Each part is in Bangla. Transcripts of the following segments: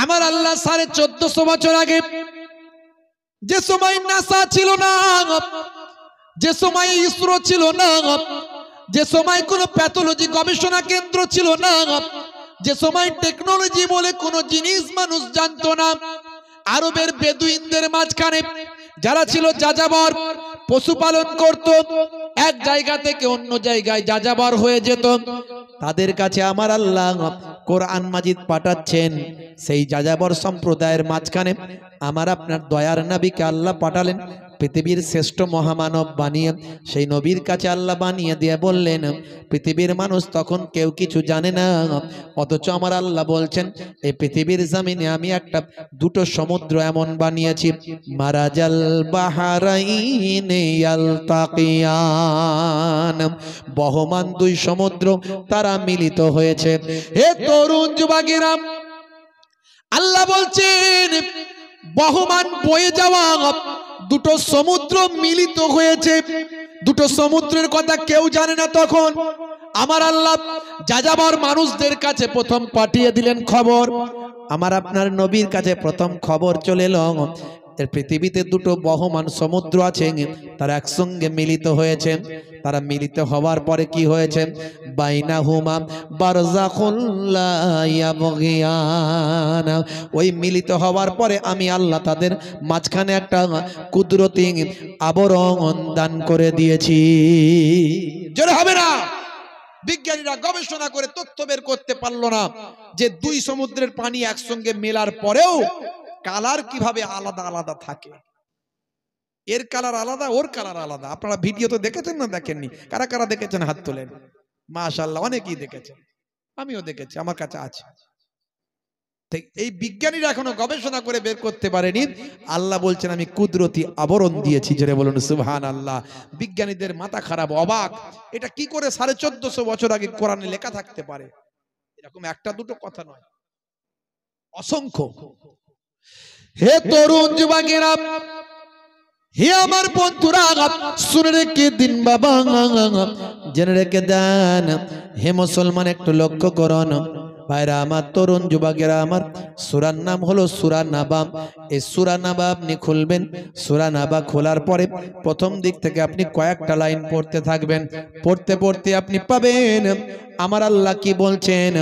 আমার আল্লাহ 1450 বছর আগে যে সময় নাসা ছিল না, যে সময় ইসরো ছিল না, যে সময় কোনো প্যাথোলজি গবেষণা কেন্দ্র ছিল না, যে সময় টেকনোলজি বলে কোনো জিনিস মানুষ জানতো না, আরবের বেদুইনদের মাঝখানে যারা ছিল যাযাবর, পশুপালন করত, এক জায়গা থেকে অন্য জায়গায় যাযাবর হয়ে যেত, তাদের কাছে আমার আল্লাহ কোরআন মাজিদ পাঠাচ্ছেন। সেই যাযাবর সম্প্রদায়ের মাঝখানে আমার আপনার দয়ার নবীকে আল্লাহ পাঠালেন, পৃথিবীর শ্রেষ্ঠ মহামানব বানিয়ে সেই নবীর কাছে আল্লাহ বানিয়ে দিয়ে বললেন, পৃথিবীর মানুষ তখন কেউ কিছু জানে না, অথচ আমার আল্লাহ বলছেন এই পৃথিবীর জমিনে আমি একটা দুটো সমুদ্র এমন বানিয়েছি, মারাজাল বাহারাইনে ইয়ালতাকিয়ান, বহমান দুই সমুদ্র তারা মিলিত হয়েছে। হে তরুণ যুবকেরা, আল্লাহ বলছেন বহমান বয়ে যাওয়া দুটো সমুদ্র মিলিত হয়েছে। দুটো সমুদ্রের কথা কেউ জানে না, তখন আমার আল্লাহ যাযাবর মানুষদের কাছে প্রথম পাঠিয়ে দিলেন খবর। আমার আপনার নবীর কাছে প্রথম খবর চলে এলো, পৃথিবীতে দুটো বহমান সমুদ্র আছে, তারা একসঙ্গে মিলিত হয়েছে। তারা মিলিত হওয়ার পরে কি হয়েছে, বাইনাহুমা বারযাখুন লা ইয়াবগিয়ান, ওই মিলিত হওয়ার পরে আমি আল্লাহ তাদের মাঝখানে একটা কুদরতি আবরণ দান করে দিয়েছি। জোরে হবে না? বিজ্ঞানীরা গবেষণা করে তথ্য বের করতে পারলো না যে দুই সমুদ্রের পানি একসঙ্গে মেলার পরেও কালার কিভাবে আলাদা আলাদা থাকে। এর কালার আলাদা, ওর কালার আলাদা। আপনারা ভিডিও তো দেখেছেন না দেখেননি? কারা কারা দেখেছেন হাত তোলেন। মাশাআল্লাহ, অনেকেই দেখেছেন, আমিও দেখেছি, আমার কাছে আছে। এই বিজ্ঞানীরা এখনো গবেষণা করে বের করতে পারেনি। আল্লাহ বলছেন আমি কুদরতি আবরণ দিয়েছি। জোরে বলুন সুবহানাল্লাহ। বিজ্ঞানীদের মাথা খারাপ, অবাক, এটা কি করে 1450 বছর আগে কোরআনে লেখা থাকতে পারে? এরকম একটা দুটো কথা নয়, অসংখ্য। হে তরুণ যুবকেরা, হে আমার বন্ধুরা, শুনে রেখে দিন বাবা, জেনে রেখে দেন। হে মুসলমান, একটু লক্ষ্য করুন ভাইরা আমার, তরুণ যুবকেরা আমার, সূরার নাম হলো সূরা নাবা। এই সূরা নাবা আপনি খুলবেন। সূরা নাবা খোলার পরে প্রথম দিক থেকে আপনি কয়েকটা লাইন পড়তে থাকবেন। পড়তে পড়তে আপনি পাবেন আমার আল্লাহ কি বলছেন।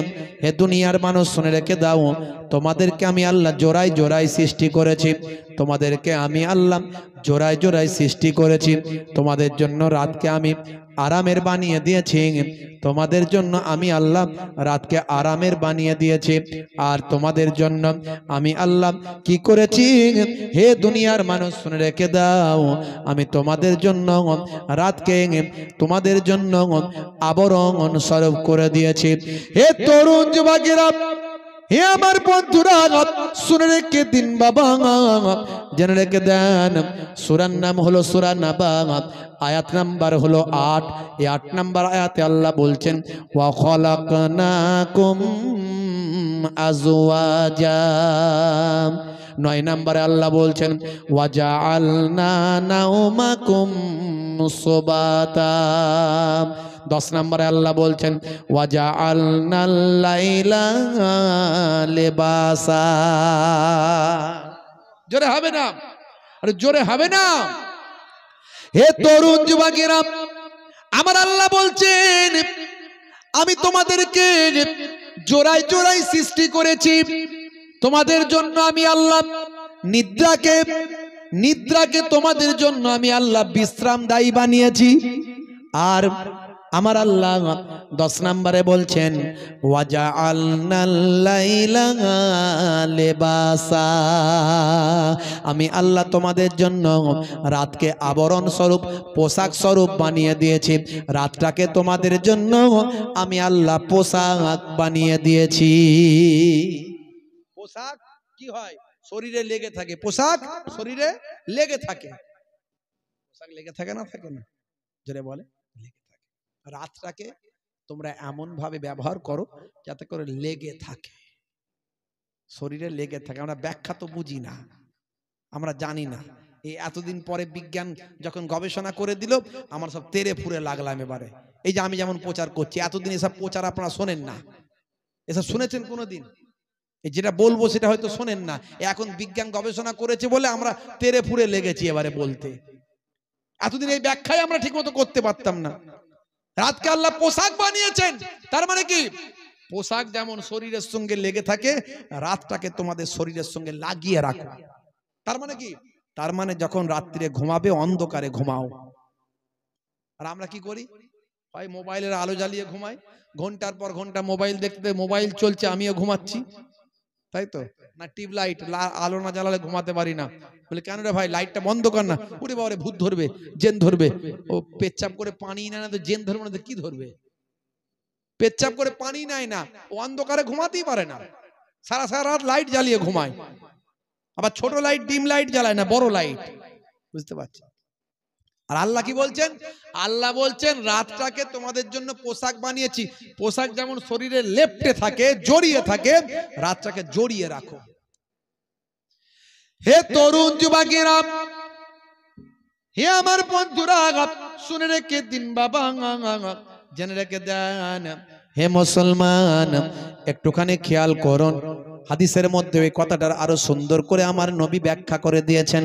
হে দুনিয়ার মানুষ, শুনে রেখে দাও, তোমাদেরকে আমি আল্লাহ জোড়ায় জোড়ায় সৃষ্টি করেছি। তোমাদেরকে আমি আল্লাহ জোড়ায় জোড়ায় সৃষ্টি করেছি। তোমাদের জন্য রাতকে আমি আরামের বানিয়ে দিয়েছি। তোমাদের জন্য আমি আল্লাহ রাতকে আরামের বানিয়ে দিয়েছি। আর তোমাদের জন্য আমি আল্লাহ কি করেছি, হে দুনিয়ার মানুষ শুনে রেখে দাও, আমি তোমাদের জন্য রাতকে তোমাদের জন্য আবরণ স্বরূপ করে দিয়েছি। হে তরুণ যুবকেরা, হে আমার বন্ধুরা, শুনে রেখে দিন বাবা, জেনে রেখে দেন। সূরার নাম হলো সূরা নাবা, আয়াত নাম্বার হলো 8। এই 8 নাম্বার আয়াতে আল্লাহ বলছেন ওয়া খালাকনাকুম আজওয়াজা। 9 নম্বরে আল্লাহ বলছেন ওয়া জাআলনা নাওমাকুম সুবাতা। 10 নম্বরে আল্লাহ বলছেন ওয়া জাআলনাল লাইলা লিবাসা। জোরে হবে না? আরে জোরে হবে না? হে তরুণ যুবকেরা, আমার আল্লাহ বলছেন আমি তোমাদেরকে জোড়ায় জোড়ায় সৃষ্টি করেছি। তোমাদের জন্য আমি আল্লাহ নিদ্রাকে তোমাদের জন্য আমি আল্লাহ বিশ্রামদায়ী বানিয়েছি। আর আমার আল্লাহ 10 নম্বরে বলছেন ওয়াজআলনাল লাইলা লিবাসা, আমি আল্লাহ তোমাদের জন্য রাতকে আবরণ স্বরূপ, পোশাক স্বরূপ বানিয়ে দিয়েছি। রাতটাকে তোমাদের জন্য আমি আল্লাহ পোশাক বানিয়ে দিয়েছি। পোশাক কি হয়? শরীরে লেগে থাকে। পোশাক শরীরে লেগে থাকে। পোশাক লেগে থাকে না? থাকে না? জোরে বলে লেগে থাকে। রাতটাকে তোমরা এমন ভাবে ব্যবহার করো যাতে করে লেগে থাকে, শরীরে লেগে থাকে। আমরা ব্যাখ্যা তো বুঝি না, আমরা জানি না। এই এতদিন পরে বিজ্ঞান যখন গবেষণা করে দিল, আমার সব তেরে ফুরে লাগলাম এবারে। এই যে আমি যেমন প্রচার করছি, এতদিন এসব প্রচার আপনারা শোনেন না। এসব শুনেছেন কোনোদিন? যেটা বলবো সেটা হয়তো শোনেন না, এখন বিজ্ঞান গবেষণা করেছে বলে আমরা তেরে ফুরে লেগেছি এবারে বলতে। এতদিন এই ব্যাখ্যাই আমরা ঠিক মতো করতে পারতাম না। রাতকে আল্লাহ পোশাক বানিয়েছেন, তার মানে কি পোশাক যেমন শরীরের সঙ্গে লেগে থাকে, রাতটাকে তোমাদের শরীরের সঙ্গে লাগিয়ে রাখো। তার মানে কি, তার মানে যখন রাত্রিরে ঘুমাবে অন্ধকারে ঘুমাও। আর আমরা কি করি, হয় মোবাইলের আলো জ্বালিয়ে ঘুমাই, ঘন্টার পর ঘন্টা মোবাইল দেখতে, মোবাইল চলছে আমিও ঘুমাচ্ছি, তাই তো না? টিউবলাইট আলো না জ্বালালে ঘুমাতে পারি না। বলে কেন রে ভাই, লাইটটা বন্ধ কর না। ওরে বাবারে, ভূত ধরবে, জেন ধরবে। ও পেচ্ছাপ করে পানি নেয় না তো জেন ধরবে না তো কি ধরবে? পেচ্ছাপ করে পানি নেয় না, ও অন্ধকারে ঘুমাতেই পারে না, সারা সারা রাত লাইট জ্বালিয়ে ঘুমায়। আবার ছোট লাইট, ডিম লাইট জ্বালায় না, বড় লাইট। বুঝতে পারছি? আর আল্লাহ কি বলছেন? আল্লাহ বলছেন রাতটাকে তোমাদের জন্য পোশাক বানিয়েছি। পোশাক যেমন শরীরে লেপ্টে থাকে, জড়িয়ে থাকে, রাতটাকে জড়িয়ে রাখো। হে তরুণ যুবকেরা, হে আমার বন্ধুরা, শুনে রেখে দিন বাবা, জেনে রেখে দেন। হে মুসলমান, একটুখানি খেয়াল করুন, হাদিসের মধ্যে ওই কথাটার আরো সুন্দর করে আমার নবী ব্যাখ্যা করে দিয়েছেন।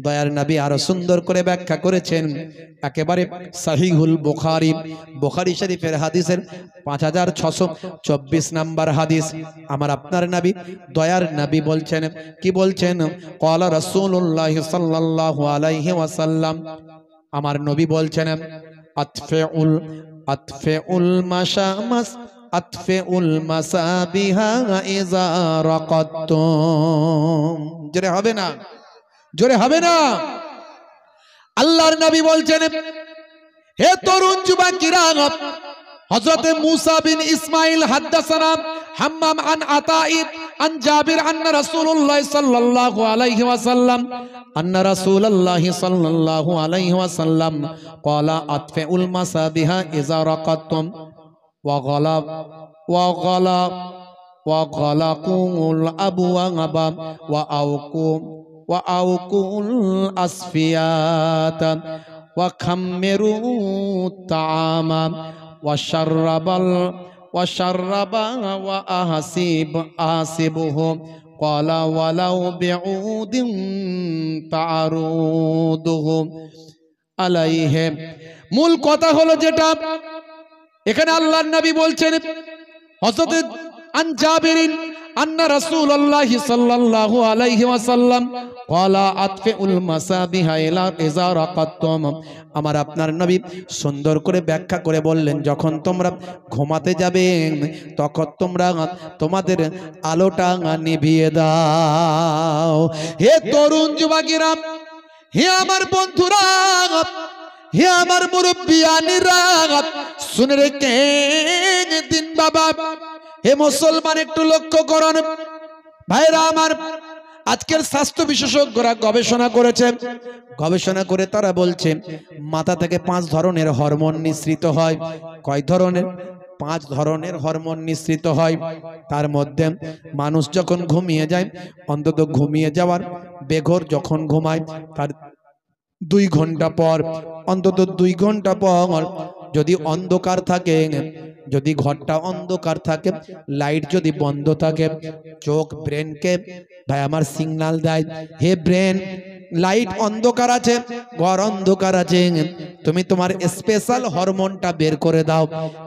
দয়ার নবী আরো সুন্দর করে ব্যাখ্যা করেছেন। একেবারে সহিহুল বুখারী, বুখারী শরীফের হাদিসের 5624 নাম্বার হাদিস। আমার আপনার নবী, দয়ার নবী বলছেন, কি বলছেন? ক্বালা রাসূলুল্লাহ সাল্লাল্লাহু আলাইহি ওয়াসাল্লাম, আমার নবী বলছেন, আতফিউল মাশামাস আতফিউল মাসাবিহা ইযা রাকাতুম। জোরে হবে না, জোরে হবে না। আল্লাহর নবী বলছেন, হে তরুণ যুবকেরা, হযরতে মুসা বিন ইসমাইল হাদাসানা হাম্মাম আন আতাইব আন জাবির আন্না রাসূলুল্লাহ সাল্লাল্লাহু আলাইহি ওয়াসাল্লাম, আন্না রাসূলুল্লাহ সাল্লাল্লাহু আলাইহি ওয়াসাল্লাম ক্বালা আতফিউল মাসাবিহা ইযা রাকাতুম ওয়া গালা ওয়া গালা ওয়া গালাকুল আবওয়াবা ওয়া আওকুল আসফিয়াতা ওয়া খাম্মিরু তাআমা ওয়া শাররাবা ওয়া আহসিবুহু ক্বালা ওয়ালাউ বিউদিন তা'রুদুহু আলাইহি। মূল কথা হলো যেটা এখানে আল্লাহর নবী বলছেন, হযরত আন জাবিরিন আন্না রাসূলুল্লাহ সাল্লাল্লাহু আলাইহি ওয়াসাল্লাম ক্বালা আতফিউল মাসাবিহা ইযা রাকাতুম। আমার আপনার নবী সুন্দর করে ব্যাখ্যা করে বললেন, যখন তোমরা ঘুমাতে যাবে তখন তোমরা তোমাদের আলোটা নিভিয়ে দাও। হে তরুণ যুবকেরা, হে আমার বন্ধুরা, হে আমার মুরব্বিয়ানিরা, শুনে রেখে দিন বাবা। হে মুসলমান, একটু লক্ষ্য করুন ভাইরা আমার, আজকের স্বাস্থ্য বিশেষজ্ঞরা গবেষণা করেছে, গবেষণা করে তারা বলছে মাথা থেকে 5 ধরনের হরমোন নিঃসৃত হয়। কয় ধরনের? 5 ধরনের হরমোন নিঃসৃত হয়। তার মধ্যে মানুষ যখন ঘুমিয়ে যায়, অন্তত ঘুমিয়ে যাওয়ার বেঘর যখন ঘুমায় তার 2 ঘন্টা পর, অন্তত 2 ঘন্টা পর যদি অন্ধকার থাকে, যদি ঘরটা অন্ধকার থাকে, লাইট যদি বন্ধ থাকে, চোখ ব্রেনকে ভাই আমার সিগন্যাল দেয়, হে ব্রেন, লাইট অন্ধকার আছে, ঘর অন্ধকার আছে, তুমি তোমার স্পেশাল হরমোনটা বের করে দাও।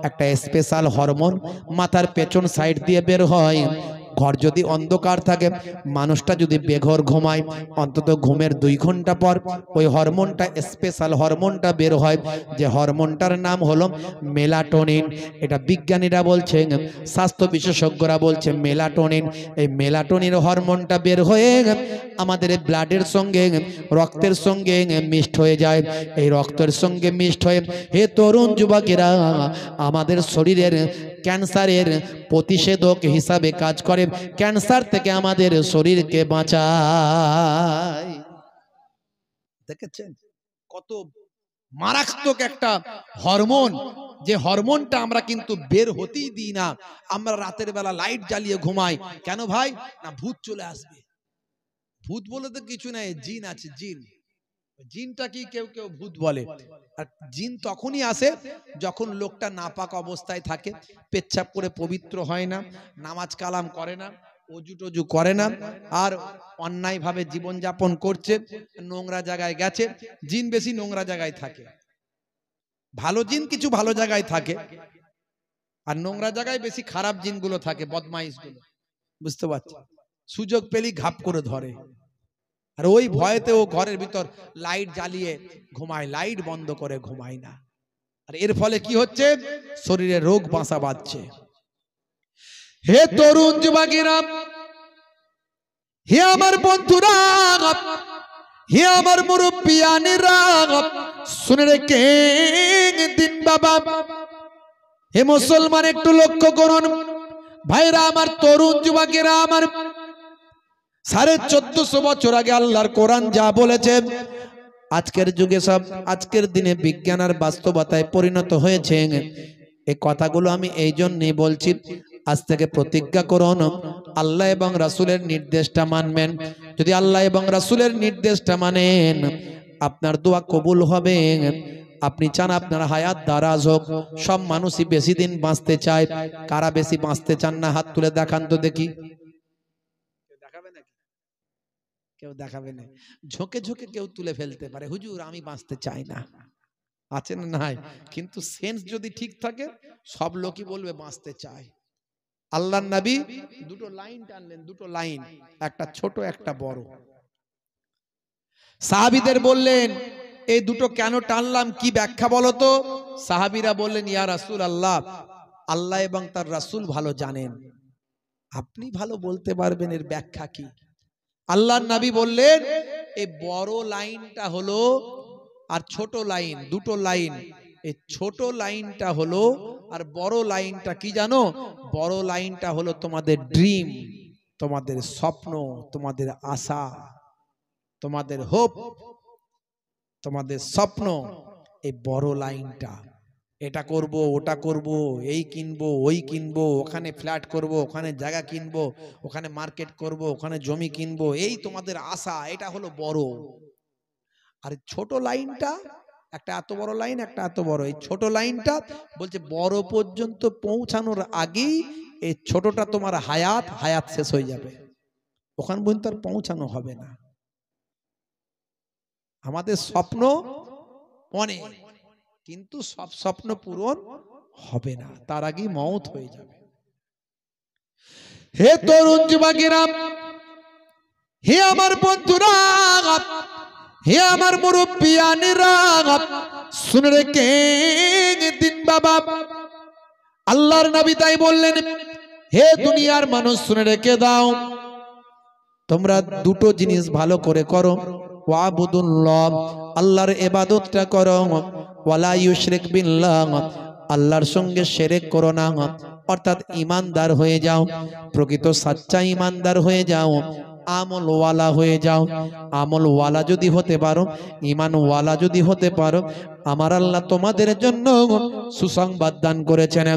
একটা স্পেশাল হরমোন মাথার পেছন সাইড দিয়ে বের হয়। ঘর যদি অন্ধকার থাকে, মানুষটা যদি বেঘর ঘুমায়, অন্তত ঘুমের 2 ঘন্টা পর ওই হরমোনটা, স্পেশাল হরমোনটা বের হয়, যে হরমোনটার নাম হলো মেলাটোনিন। এটা বিজ্ঞানীরা বলছেন, স্বাস্থ্য বিশেষজ্ঞরা বলছে মেলাটোনিন। এই মেলাটোনিন হরমোনটা বের হয়ে আমাদের ব্লাডের সঙ্গে, রক্তের সঙ্গে মিক্সড হয়ে যায়। এই রক্তের সঙ্গে মিক্সড হয়ে, হে তরুণ যুবকেরা, আমাদের শরীরের ক্যান্সারের প্রতিষেধক হিসাবে কাজ করে, ক্যান্সার থেকে আমাদের শরীরকে বাঁচায়। দেখেছেন কত মারাত্মক একটা হরমোন, যে হরমোনটা আমরা কিন্তু বের হতেই দিই না। আমরা রাতের বেলা লাইট জ্বালিয়ে ঘুমাই, কেন ভাই? না ভূত চলে আসবে। ভূত বলে তো কিছু নাই, জিন আছে, জিন। জিনটা কি কেউ কেউ ভূত বলে। আর জিন তখনই আসে যখন লোকটা নাপাক অবস্থায় থাকে, পেচ্ছাপ করে পবিত্র হয় না, নামাজ কালাম করে না, অজু টজু করে না, আর অন্যায় ভাবে জীবন যাপন করছে, নোংরা জায়গায় গেছে। জিন বেশি নোংরা জায়গায় থাকে, ভালো জিন কিছু ভালো জায়গায় থাকে, আর নোংরা জায়গায় বেশি খারাপ জিনগুলো থাকে, বদমাইশ গুলো। বুঝতে পারছি, সুযোগ পেলেই ঘাপ করে ধরে, আর ওই ভয়েতে ও ঘরের ভিতর লাইট জ্বালিয়ে ঘুমায়, লাইট বন্ধ করে ঘুমায় না। আর এর ফলে কি হচ্ছে, শরীরে রোগ বাসা বাঁধছে। হে তরুণ যুবকেরা, হে আমার বন্ধুরা, হে আমার মুরব্বিয়ানেরা, শুনে রেখে দিন বাবা। হে মুসলমান, একটু লক্ষ্য করুন ভাইরা আমার, তরুণ যুবকেরা আমার, 1450 বছর আগে আল্লাহর কোরআন যা বলেছে, আজকের যুগে সব, আজকের দিনে বিজ্ঞান আর বাস্তবতায় পরিণত হয়েছে। এই কথাগুলো আমি এই জন্যই বলছি, আজ থেকে প্রতিজ্ঞা করুন আল্লাহ এবং রাসূলের নির্দেশটা মানবেন। যদি আল্লাহ এবং রাসূলের নির্দেশটা মানেন, আপনার দোয়া কবুল হবে। আপনি চান আপনার হায়াত দারাজ হোক। সব মানুষই বেশি দিন বাঁচতে চায়, কারা বেশি বাঁচতে চান না হাত তুলে দেখান তো দেখি। কেউ দেখাবে না, ঝোঁকে ঝোঁকে কেউ তুলে ফেলতে পারে, হুজুর আমি বাঁচতে চাই না, আছে না নাই? কিন্তু সেন্স যদি ঠিক থাকে, সব লোকই বলবে বাঁচতে চায়। আল্লাহর নবী দুটো লাইন টানলেন, দুটো লাইন, একটা ছোট একটা বড়। সাহাবীদের বললেন এই দুটো কেন টানলাম, কি ব্যাখ্যা বলো তো? সাহাবীরা বললেন, ইয়া রাসূলুল্লাহ, আল্লাহ এবং তার রাসূল ভালো জানেন, আপনি ভালো বলতে পারবেন এর ব্যাখ্যা কি? আল্লাহর নবী বললেন, এই বড় লাইনটা হলো, আর ছোট লাইন, দুটো লাইন, এই ছোট লাইনটা হলো, আর বড় লাইনটা কি জানো? বড় লাইনটা হলো তোমাদের ড্রিম, তোমাদের স্বপ্ন, তোমাদের আশা, তোমাদের হোপ, তোমাদের স্বপ্ন। এই বড় লাইনটা, এটা করব, ওটা করব, এই কিনবো, ওই কিনবো, ওখানে ফ্ল্যাট করব, ওখানে জায়গা কিনবো, ওখানে মার্কেট করব, ওখানে জমি কিনবো, এই তোমাদের আশা, এটা হলো বড়। আর ছোট লাইনটা, একটা এত বড় লাইন, একটা এত বড়, এই ছোট লাইনটা বলছে বড় পর্যন্ত পৌঁছানোর আগেই এই ছোটটা তোমার হায়াত, হায়াত শেষ হয়ে যাবে, ওখান পর্যন্ত আর পৌঁছানো হবে না। আমাদের স্বপ্ন অনেক, কিন্তু সব স্বপ্ন পূরণ হবে না, তার আগেই মওত হয়ে যাবে। হে তরুণ যুবকেরা, হে আমার বন্ধুরা, হে আমার মুরব্বিয়ানেরা, শুনে রেখে দিন বাবা। আল্লাহর নবী তাই বললেন, হে দুনিয়ার মানুষ শুনে রেখে দাও, তোমরা দুটো জিনিস ভালো করে করো। ওয়াবুদুল্লাহ, আল্লাহর ইবাদতটা করো। ওয়ালা ইউশরিক বিল্লাহ, আল্লাহর সঙ্গে শিরক করো না। অর্থাৎ ঈমানদার হয়ে যাও, প্রকৃত সাচ্চা ঈমানদার হয়ে যাও, আমল ওয়ালা হয়ে যাও। আমল ওয়ালা যদি হতে পারো, ঈমান ওয়ালা যদি হতে পারো, আমার আল্লাহ তোমাদের জন্য সুসংবাদ দান করেছেন।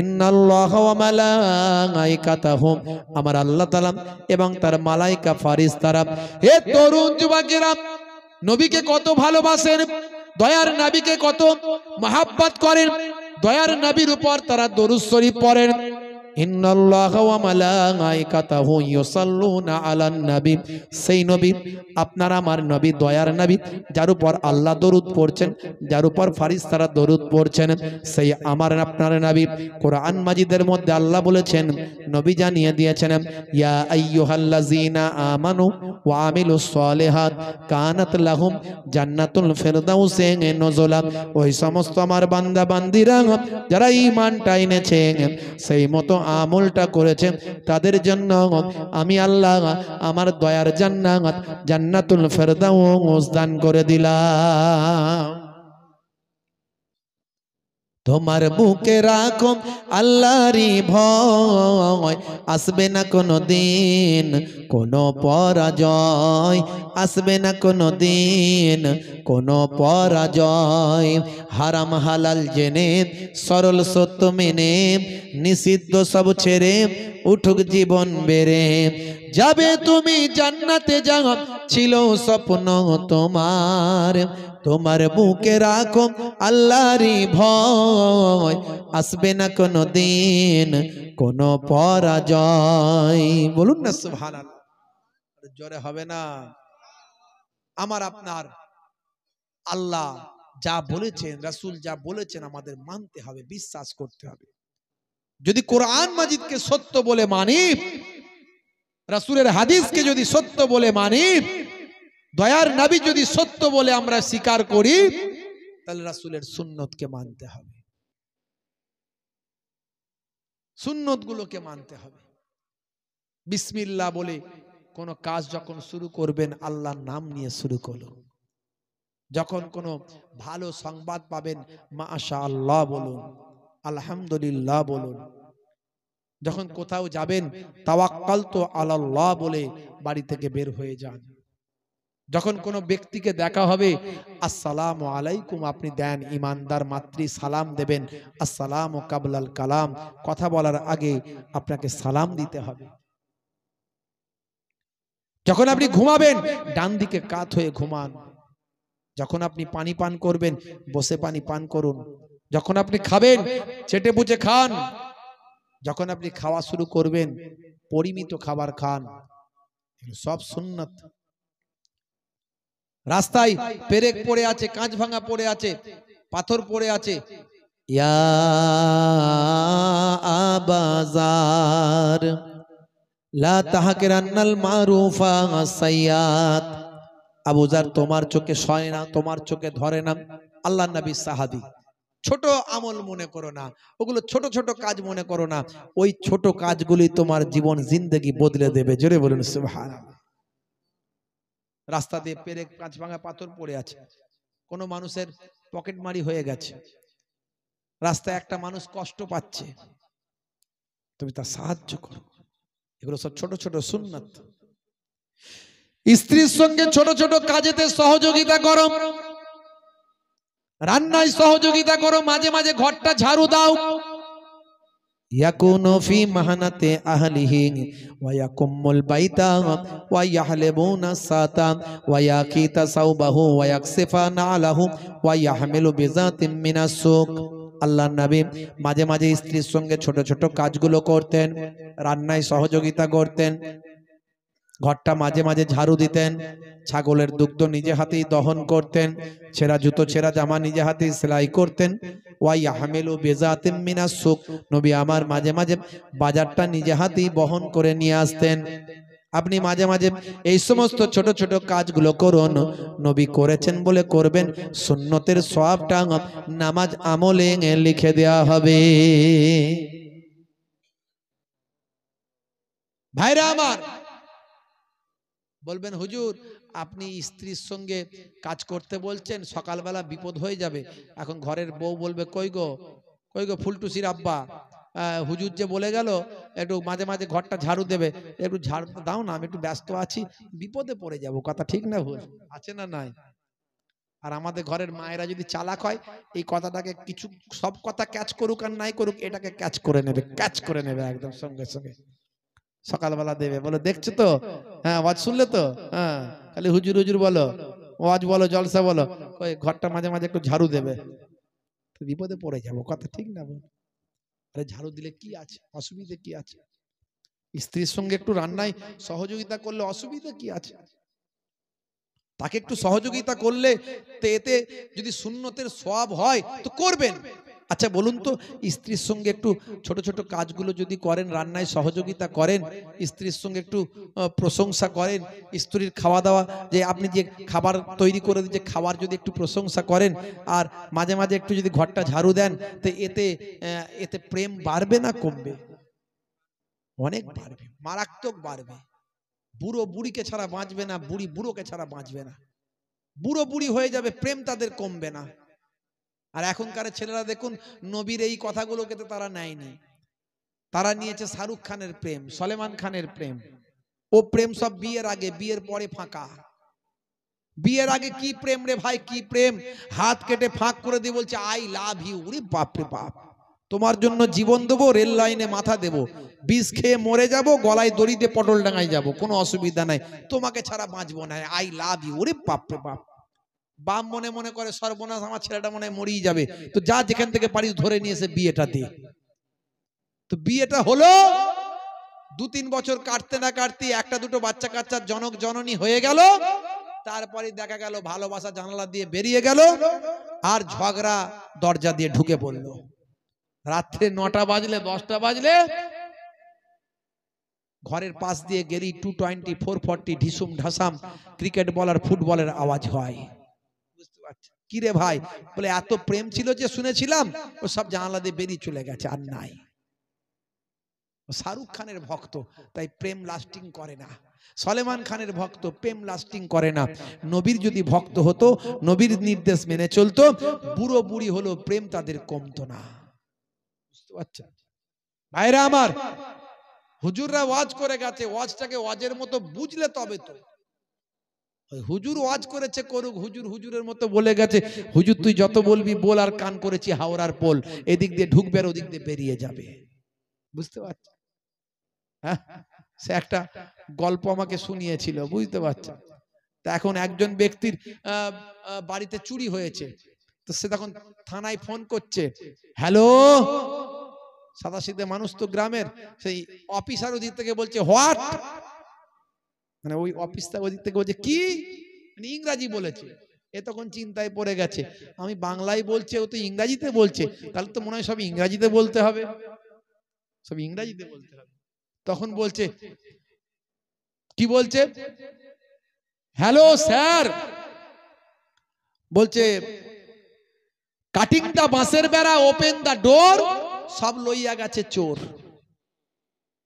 ইন্নাল্লাহা ওয়া মালাইকাতাহু, আমার আল্লাহ তাআলা এবং তার মালাইকা ফারিস্তারা। হে তরুণ যুবকেরা, নবীকে কত ভালোবাসেন, দয়ার নবীকে কত মহব্বত করেন, দয়ার নবীর উপর তারা দরুদ শরীফ পড়েন। ইন্নাল্লাহা ওয়া মালাইকাতাহু ইউসাল্লুনা আলান নবী, সেই নবী, আপনার আমার নবী, দয়ার নবী, যার উপর আল্লাহ দরুদ পড়ছেন, যার উপর ফারিস্তারা দরুদ পড়ছেন, সেই আমার আপনার নবী। কোরআন মাজিদের মধ্যে আল্লাহ বলেছেন, নবী জানিয়ে দিয়েছেন, ইয়া আইয়ুহাল্লাযীনা আমানু ওয়া আমিলুস সালিহাত কানাত লাহুম জান্নাতুল ফিরদাউসে নুজুলা। ওই সমস্ত আমার বান্দা বান্দিরা যারা ঈমানটা এনেছে, সেই মতো আমলটা করেছে, তাদের জন্য আমি আল্লাহ আমার দয়ার জান্নাত, জান্নাতুল ফিরদাউস দান করে দিলাম। তোমার বুকে রাখো আল্লাহরই ভয়, আসবে না কোনো দিন কোনো পরাজয়, আসবে না কোনো দিন কোনো পরাজয়। হারাম হালাল জেনে, সরল সত্য মেনে, নিষিদ্ধ সব ছেড়ে উঠুক জীবন বেড়ে, যাবে তুমি জান্নাতে, যাও ছিল স্বপ্ন তোমার, তোমার বুকে রাখো আল্লাহরই ভয়, আসবে না কোনো দিন কোনো পরাজয়। বলুন না সুবহানাল্লাহ, জোরে হবে না? আমার আপনার আল্লাহ যা বলেছেন, রাসূল যা বলেছেন আমাদের মানতে হবে, বিশ্বাস করতে হবে। যদি কোরআন মাজিদকে সত্য বলে মানি, রাসূলের হাদিসকে যদি সত্য বলে মানি, দয়ার নবী যদি সত্য বলে আমরা স্বীকার করি, তাহলে রাসূলের সুন্নতকে মানতে হবে, সুন্নতগুলোকে মানতে হবে। বিসমিল্লাহ বলে কোন কাজ যখন শুরু করবেন আল্লাহর নাম নিয়ে শুরু করুন। যখন কোনো ভালো সংবাদ পাবেন মাশাআল্লাহ বলুন, আলহামদুলিল্লাহ বলুন। যখন কোথাও যাবেন তাওয়াক্কালতু আলাল্লাহ বলে বাড়ি থেকে বের হয়ে যান। যখন কোনো ব্যক্তিকে দেখা হবে আসসালামু আলাইকুম আপনি দেন, ইমানদার মাতৃ সালাম দেবেন, আসসালামু কাবলাল কালাম, কথা বলার আগে আপনাকে সালাম দিতে হবে। যখন আপনি ঘুমাবেন ডান দিকে কাত হয়ে ঘুমান। যখন আপনি পানি পান করবেন বসে পানি পান করুন। যখন আপনি খাবেন চেটে পুচে খান। যখন আপনি খাওয়া শুরু করবেন পরিমিত খাবার খান। সব সুন্নাত। রাস্তায় পেরেক পড়ে আছে, কাঁচ ভাঙা পড়ে আছে, পাথর পড়ে আছে, ইয়া আবাজার লা তাহকিরান্নাল মারুফা সাইয়াত। আবু জার তোমার চোখে সয় না, তোমার চোখে ধরে না। আল্লাহর নবী সাহাবী। ছোট আমল মনে করো না, ওগুলো ছোট ছোট কাজ মনে করো না, ওই ছোট কাজগুলি তোমার জীবন জিন্দেগি বদলে দেবে। জোরে বলুন সুবহানাল্লাহ। রাস্তা দিয়ে পেরেক কাঁচ ভাঙা পাথর পড়ে আছে, কোনো মানুষের পকেট মারি হয়ে গেছে, রাস্তায় একটা মানুষ কষ্ট পাচ্ছে, তুমি তার সাহায্য করো। এগুলো সব ছোট ছোট সুন্নাত। স্ত্রীর সঙ্গে ছোট ছোট কাজেতে সহযোগিতা করো, রান্নায় সহযোগিতা করো, মাঝে মাঝে ঘরটা ঝাড়ু দাও। ইয়াকুনু ফি মাহানাতি আহলিহি ওয়া ইয়াকুমুল বাইতা ওয়া ইয়াহলিবুনা সাতা ওয়া ইয়াকিতা সাওবাহু ওয়া ইয়াকসিফানা আলাহু ওয়া ইয়াহমিলু বিজাতিম মিনাস সুক। আল্লাহর নবী মাঝে মাঝে স্ত্রীর সঙ্গে ছোট ছোট কাজগুলো করতেন, রান্নায় সহযোগিতা করতেন, ঘরটা মাঝে মাঝে ঝাড়ু দিতেন, ছাগলের দুগ্ধ নিজে হাতেই দহন করতেন, ছেঁড়া জুতো ছেঁড়া জামা নিজে হাতেই সেলাই করতেন। ওয়া ইয়াহমিলু বিজাতিম মিনাস সুক, নবী আমার মাঝে মাঝে বাজারটা নিজে হাতেই বহন করে নিয়ে আসতেন। আপনি মাঝে মাঝে এই সমস্ত ছোট ছোট কাজগুলো করুন। নবী করেছেন বলে করবেন, সুন্নতের সওয়াবটা নামাজ আমলে লিখে দেওয়া হবে। ভাইরা আমার, বলবেন হুজুর আপনি স্ত্রীর সঙ্গে কাজ করতে বলছেন, সকালবেলা বিপদ হয়ে যাবে। এখন ঘরের বউ বলবে কই গো ফুলটুসির আব্বা, হুজুর যে বলে গেল একটু মাঝে মাঝে ঘরটা ঝাড়ু দেবে, একটু ঝাড়ু দাও না, আমি একটু ব্যস্ত আছি, বিপদে পড়ে যাব। কথা ঠিক না ভুল? আছে না নাই? আর আমাদের ঘরের মায়েরা যদি চালাক হয়, এই কথাটাকে কিছু, সব কথা ক্যাচ করুক আর নাই করুক, এটাকে ক্যাচ করে নেবে একদম সঙ্গে সঙ্গে। সকালবেলা দেবে, বলে দেখছো তো, হ্যাঁ ওয়াজ শুনলে তো, হ্যাঁ খালি হুজুর হুজুর বলো, ওয়াজ বলো, জলসা বলো, ওই ঘরটা মাঝে মাঝে একটু ঝাড়ু দেবে, তো বিপদে পড়ে যাবো। কথা ঠিক না বল? আরে ঝাড়ু দিলে কি আছে, অসুবিধা কি আছে? স্ত্রীর সঙ্গে একটু রান্নায় সহযোগিতা করলে অসুবিধা কি আছে? তাকে একটু সহযোগিতা করলে এতে যদি সুন্নতের সওয়াব হয় তো করবেন। আচ্ছা বলুন তো, স্ত্রীর সঙ্গে একটু ছোট ছোট কাজগুলো যদি করেন, রান্নায় সহযোগিতা করেন, স্ত্রীর সঙ্গে একটু প্রশংসা করেন, স্ত্রীর খাওয়া দাওয়া, যে আপনি যে খাবার তৈরি করে দিচ্ছে খাবার যদি একটু প্রশংসা করেন, আর মাঝে মাঝে একটু যদি ঘরটা ঝাড়ু দেন, তো এতে প্রেম বাড়বে না কমবে? অনেক বাড়বে, মারাত্মক বাড়বে। বুড়ো বুড়িকে ছাড়া বাঁচবে না, বুড়ি বুড়োকে ছাড়া বাঁচবে না, বুড়ো বুড়ি হয়ে যাবে, প্রেম তাদের কমবে না। আর এখনকার ছেলেরা দেখুন, নবীর এই কথাগুলোকে তো তারা নেয়নি, তারা নিয়েছে শাহরুখ খানের প্রেম, সলমান খানের প্রেম। ও প্রেম সব বিয়ের আগে, বিয়ের পরে ফাঁকা। বিয়ের আগে কি প্রেম রে ভাই, কি প্রেম! হাত কেটে ফাঁক করে দিয়ে বলছে আই লাভ ইউ। ওরে বাপ রে বাপ, তোমার জন্য জীবন দেবো, রেল লাইনে মাথা দেবো, বিষ খেয়ে মরে যাব, গলায় দড়ি দিয়ে পটল ডাঙায় যাব, কোনো অসুবিধা নাই, তোমাকে ছাড়া বাঁচবো না, আই লাভ ইউ। ওরে বাপ রে বাপ, বাপ মনে মনে করে সর্বনাশ, আমার ছেলেটা মনে হয় মরেই যাবে, তো যা যেখান থেকে পারিস ধরে নিয়ে এসে বিয়েটা দে। তো বিয়েটা হলো, 2-3 বছর কাটতে না কাটতে একটা দুটো বাচ্চা কাচ্চার জনক জননী হয়ে গেল। তারপরে দেখা গেল ভালোবাসা জানালা দিয়ে বেরিয়ে গেল, আর ঝগড়া দরজা দিয়ে ঢুকে পড়লো। রাত্রে 9টা বাজলে 10টা বাজলে ঘরের পাশ দিয়ে গেলি 220 440 ঢিসুম ঢাসাম ক্রিকেট বলার ফুটবলের আওয়াজ হয়। বুঝতে পারছেন কি রে ভাই? বলে এত প্রেম ছিল যে শুনেছিলাম, ও সব জানালা দিয়ে বেরিয়ে চলে গেছে, আর নাই। শাহরুখ খানের ভক্ত, তাই প্রেম লাস্টিং করে না। সলেমান খানের ভক্ত, প্রেম লাস্টিং করে না। নবীর যদি ভক্ত হতো, নবীর নির্দেশ মেনে চলতো, বুড়ো বুড়ি হলো প্রেম তাদের কমতো না। বুঝতে পারছেন ভাইরা আমার? হুজুররা ওয়াজ করে গেছে, ওয়াজটাকে ওয়াজের মতো বুঝলে তবে তো। হুজুর ওয়াজ করেছে করুক, হুজুর হুজুরের মতো বলে গেছে, হুজুর তুই যত বলবি বল, আর কান করেছি হাওড়ার পোল, এদিক দিয়ে ঢুকবে আর ওদিক দিয়ে বেরিয়ে যাবে। বুঝতে পারছেন? হ্যাঁ, সে একটা গল্প আমাকে শুনিয়েছিল, বুঝতে পারছেন? তা এখন একজন ব্যক্তির বাড়িতে চুরি হয়েছে, তো সে তখন থানায় ফোন করছে। হ্যালো, সাদাসিধে মানুষ তো গ্রামের, সেই অফিসার ওদিক থেকে বলছে হোয়াট, মানে ওই অফিসটা ওদিক থেকে বলছে কি, মানে ইংরাজি বলেছে। এ তখন চিন্তায় পড়ে গেছে, আমি বাংলায় বলছি, ও তো ইংরাজিতে বলছে, তাহলে তো মনে হয় সব ইংরাজিতে বলতে হবে, সব ইংরাজিতে বলতে হবে। তখন বলছে, কি বলছে? হ্যালো স্যার, বলছে কাটিং দা বাঁশের বেড়া, ওপেন দা ডোর, সব লইয়া গেছে চোর।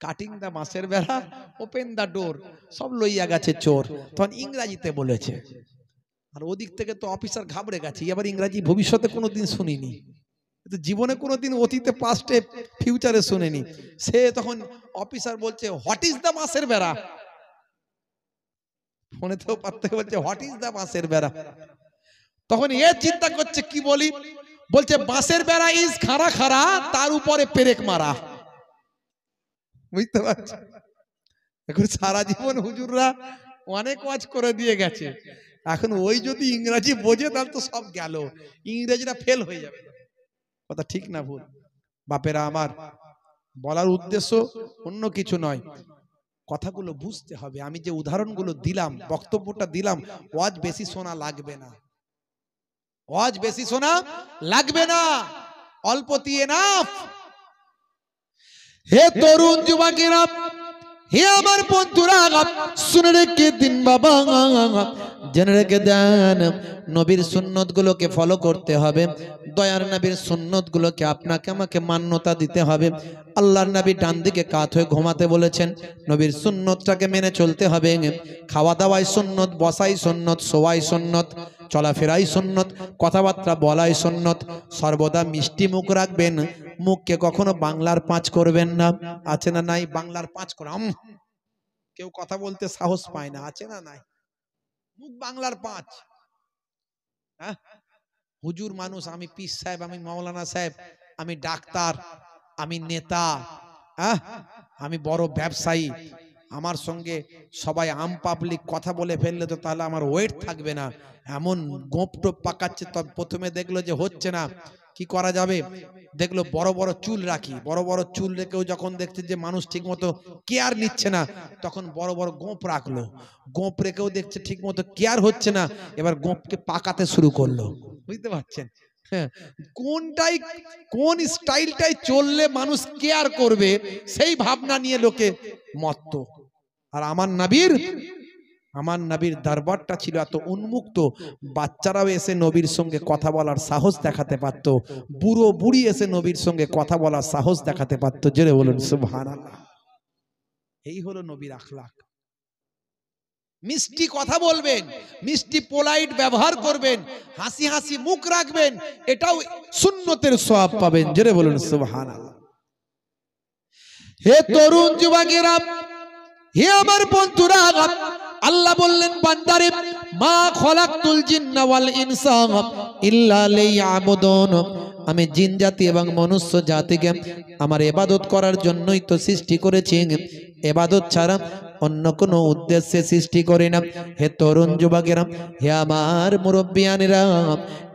কাটিং দা বাঁশের বেড়া, ওপেন দা ডোর, সব লইয়া গেছে চোর। তখন ইংরাজিতে বলেছে। আর ওদিক থেকে তো অফিসার ঘাবড়ে গেছে, এবার ইংরাজি ভবিষ্যতে কোনোদিন শুনিনি, জীবনে কোনোদিন অতীতে পাস্টে ফিউচারে শুনেনি। সে তখন অফিসার বলছে হোয়াট ইজ দা বাঁশের বেড়া, ফোনে তো পারতে বলছে হোয়াট ইজ দা বাঁশের বেড়া। তখন এ চিন্তা করছে কি বলি, বলছে বাঁশের বেড়া ইজ খাড়া খাড়া, তার উপরে পেরেক মারা। বুঝতে পারছো? এখন সারা জীবন হুজুররা অনেক ওয়াজ করে দিয়ে গেছে, এখন ওই যদি ইংরেজি বোঝে তাহলে তো সব গেল, ইংরেজিরা ফেল হয়ে যাবে। কথা ঠিক না ভুল? বাপেরা আমার, বলার উদ্দেশ্য অন্য কিছু নয়, কথাগুলো বুঝতে হবে। আমি যে উদাহরণগুলো দিলাম, বক্তব্যটা দিলাম, ওয়াজ বেশি শোনা লাগবে না, ওয়াজ বেশি শোনা লাগবে না, অল্প দিয়ে না। হে তরুণ যুবকেরা, হে আমার বন্ধুরা, শুনে রেখে দিন বাবা, জেনে রেখে দেন, নবীর সুন্নত গুলোকে ফলো করতে হবে, দয়ার নবীর সুন্নত গুলোকে আপনাকে আমাকে মান্যতা দিতে হবে। আল্লাহর নবী ডান দিকে কাত হয়ে ঘুমাতে বলেছেন, নবীর সুন্নতটাকে মেনে চলতে হবে। খাওয়া দাওয়াই সুন্নত, বসাই সুন্নত, শোয়াই সুন্নত, চলাফেরাই সুন্নত, কথাবার্তা বলাই সুন্নত। সর্বদা মিষ্টি মুখ রাখবেন, মুখকে কখনো বাংলার পাঁচ করবেন না। আছে না নাই? বাংলার পাঁচ করাম, কেউ কথা বলতে সাহস পায় না, আছে না নাই? মুখ বাংলার পাঁচ। হ্যাঁ, হুজুর মানুষ, আমি পীর সাহেব, আমি মাওলানা সাহেব, আমি ডাক্তার, আমি নেতা, হ্যাঁ, আমি বড় ব্যবসায়ী, আমার সঙ্গে সবাই আম পাবলিক কথা বলে ফেললে তো তাহলে আমার ওয়েট থাকবে না, এমন গোপ টোপ পাকাচ্ছে। তবে প্রথমে দেখলো যে হচ্ছে না, কি করা যাবে? দেখলো বড় বড় চুল রাখি, বড় বড় চুল রেখেও যখন দেখছে যে মানুষ ঠিক মতো কেয়ার নিচ্ছে না, তখন বড় বড় গোপ রাখলো, গোপ রেখেও দেখছে ঠিক মতো কেয়ার হচ্ছে না, এবার গোপকে পাকাতে শুরু করলো। বুঝতে পারছেন? হ্যাঁ, কোনটাই কোন স্টাইলটাই চললে মানুষ কেয়ার করবে, সেই ভাবনা নিয়ে লোকে মত্ত। আর আমার নবীর দরবারটা ছিল এত উন্মুক্ত, বাচ্চারাও এসে নবীর সঙ্গে কথা বলার সাহস দেখাতে পারতো, বুড়ো বুড়ি এসে নবীর সঙ্গে কথা বলার সাহস দেখাতে পারতো। জোরে বলুন সুবহানাল্লাহ। এই হলো নবীর আখলাক। মিষ্টি কথা বলবেন, মিষ্টি পোলাইট ব্যবহার করবেন, হাসি হাসি মুখ রাখবেন, এটাও সুন্নতের সওয়াব পাবেন। জোরে বলুন সুবহানাল্লাহ। হে তরুণ যুবকেরা, হে আমার বন্ধুরা, আল্লাহ বললেন বান্দারে, মা খলাকতুল জিন্না ওয়াল ইনসা ইল্লা লিয়াবুদুন, আমি জিন জাতি এবং মনুষ্য জাতিকে আমার ইবাদত করার জন্যই তো সৃষ্টি করেছি, ইবাদত ছাড়া অন্য কোনো উদ্দেশ্যে সৃষ্টি করি না। হে তরুণ যুবকেরা, হে আমার মুরব্বিয়ানেরা,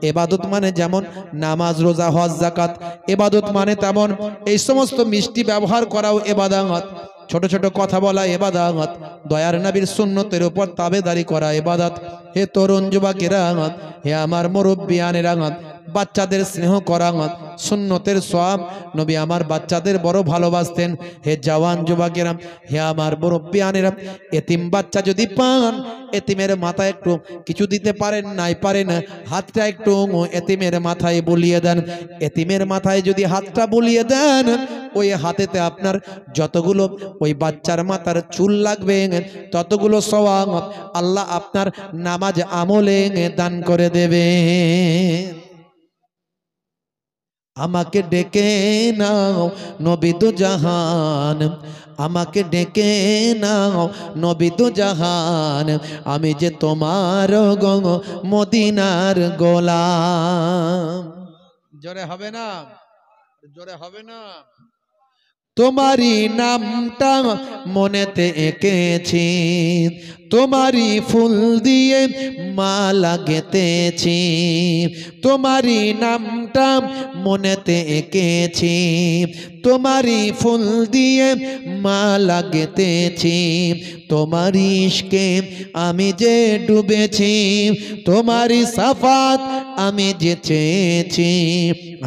ইবাদত মানে যেমন নামাজ, রোজা, হজ, যাকাত, ইবাদত মানে তেমন এই সমস্ত মিষ্টি ব্যবহার করাও ইবাদত, ছোট ছোট কথা বলা ইবাদত, দয়ার নবীর সুন্নতের উপর তাবেদারি করা ইবাদত। হে তরুণ যুবকেরা, হে আমার মুরব্বিয়ানেরা, বাচ্চাদের স্নেহ করা সুন্নতের সওয়াব। নবী আমার বাচ্চাদের বড় ভালোবাসতেন। হে জওয়ান যুবকেরা, হে আমার মুরব্বিয়ানেরা, এতিম বাচ্চা যদি পান, এতিমের মাথায় একটু কিছু দিতে পারেন নাই পারেন, হাতটা একটু এতিমের মাথায় বুলিয়ে দেন। এতিমের মাথায় যদি হাতটা বুলিয়ে দেন, ওই হাতেতে আপনার যতগুলো ওই বাচ্চার মাথার চুল লাগবে ততগুলো সওয়াব আল্লাহ আপনার নামাজ আমলে দান করে দেবে। আমাকে ডেকে নাও নবী দু জাহান, আমাকে ডেকে নাও নবী দু জাহান, আমি যে তোমার মদিনার গোলাম। জোরে হবে না? জোরে হবে না? তোমারি নামটা মনেতে এঁকেছি, তোমারি ফুল দিয়ে মালা গেঁথেছি, তোমারি নামটা মনেতে এঁকেছি, তোমারি ফুল দিয়ে মালা গেঁথেছি, তোমারি ইশকে আমি যে ডুবেছি, তোমারি সাফাত আমি যে চেয়েছি।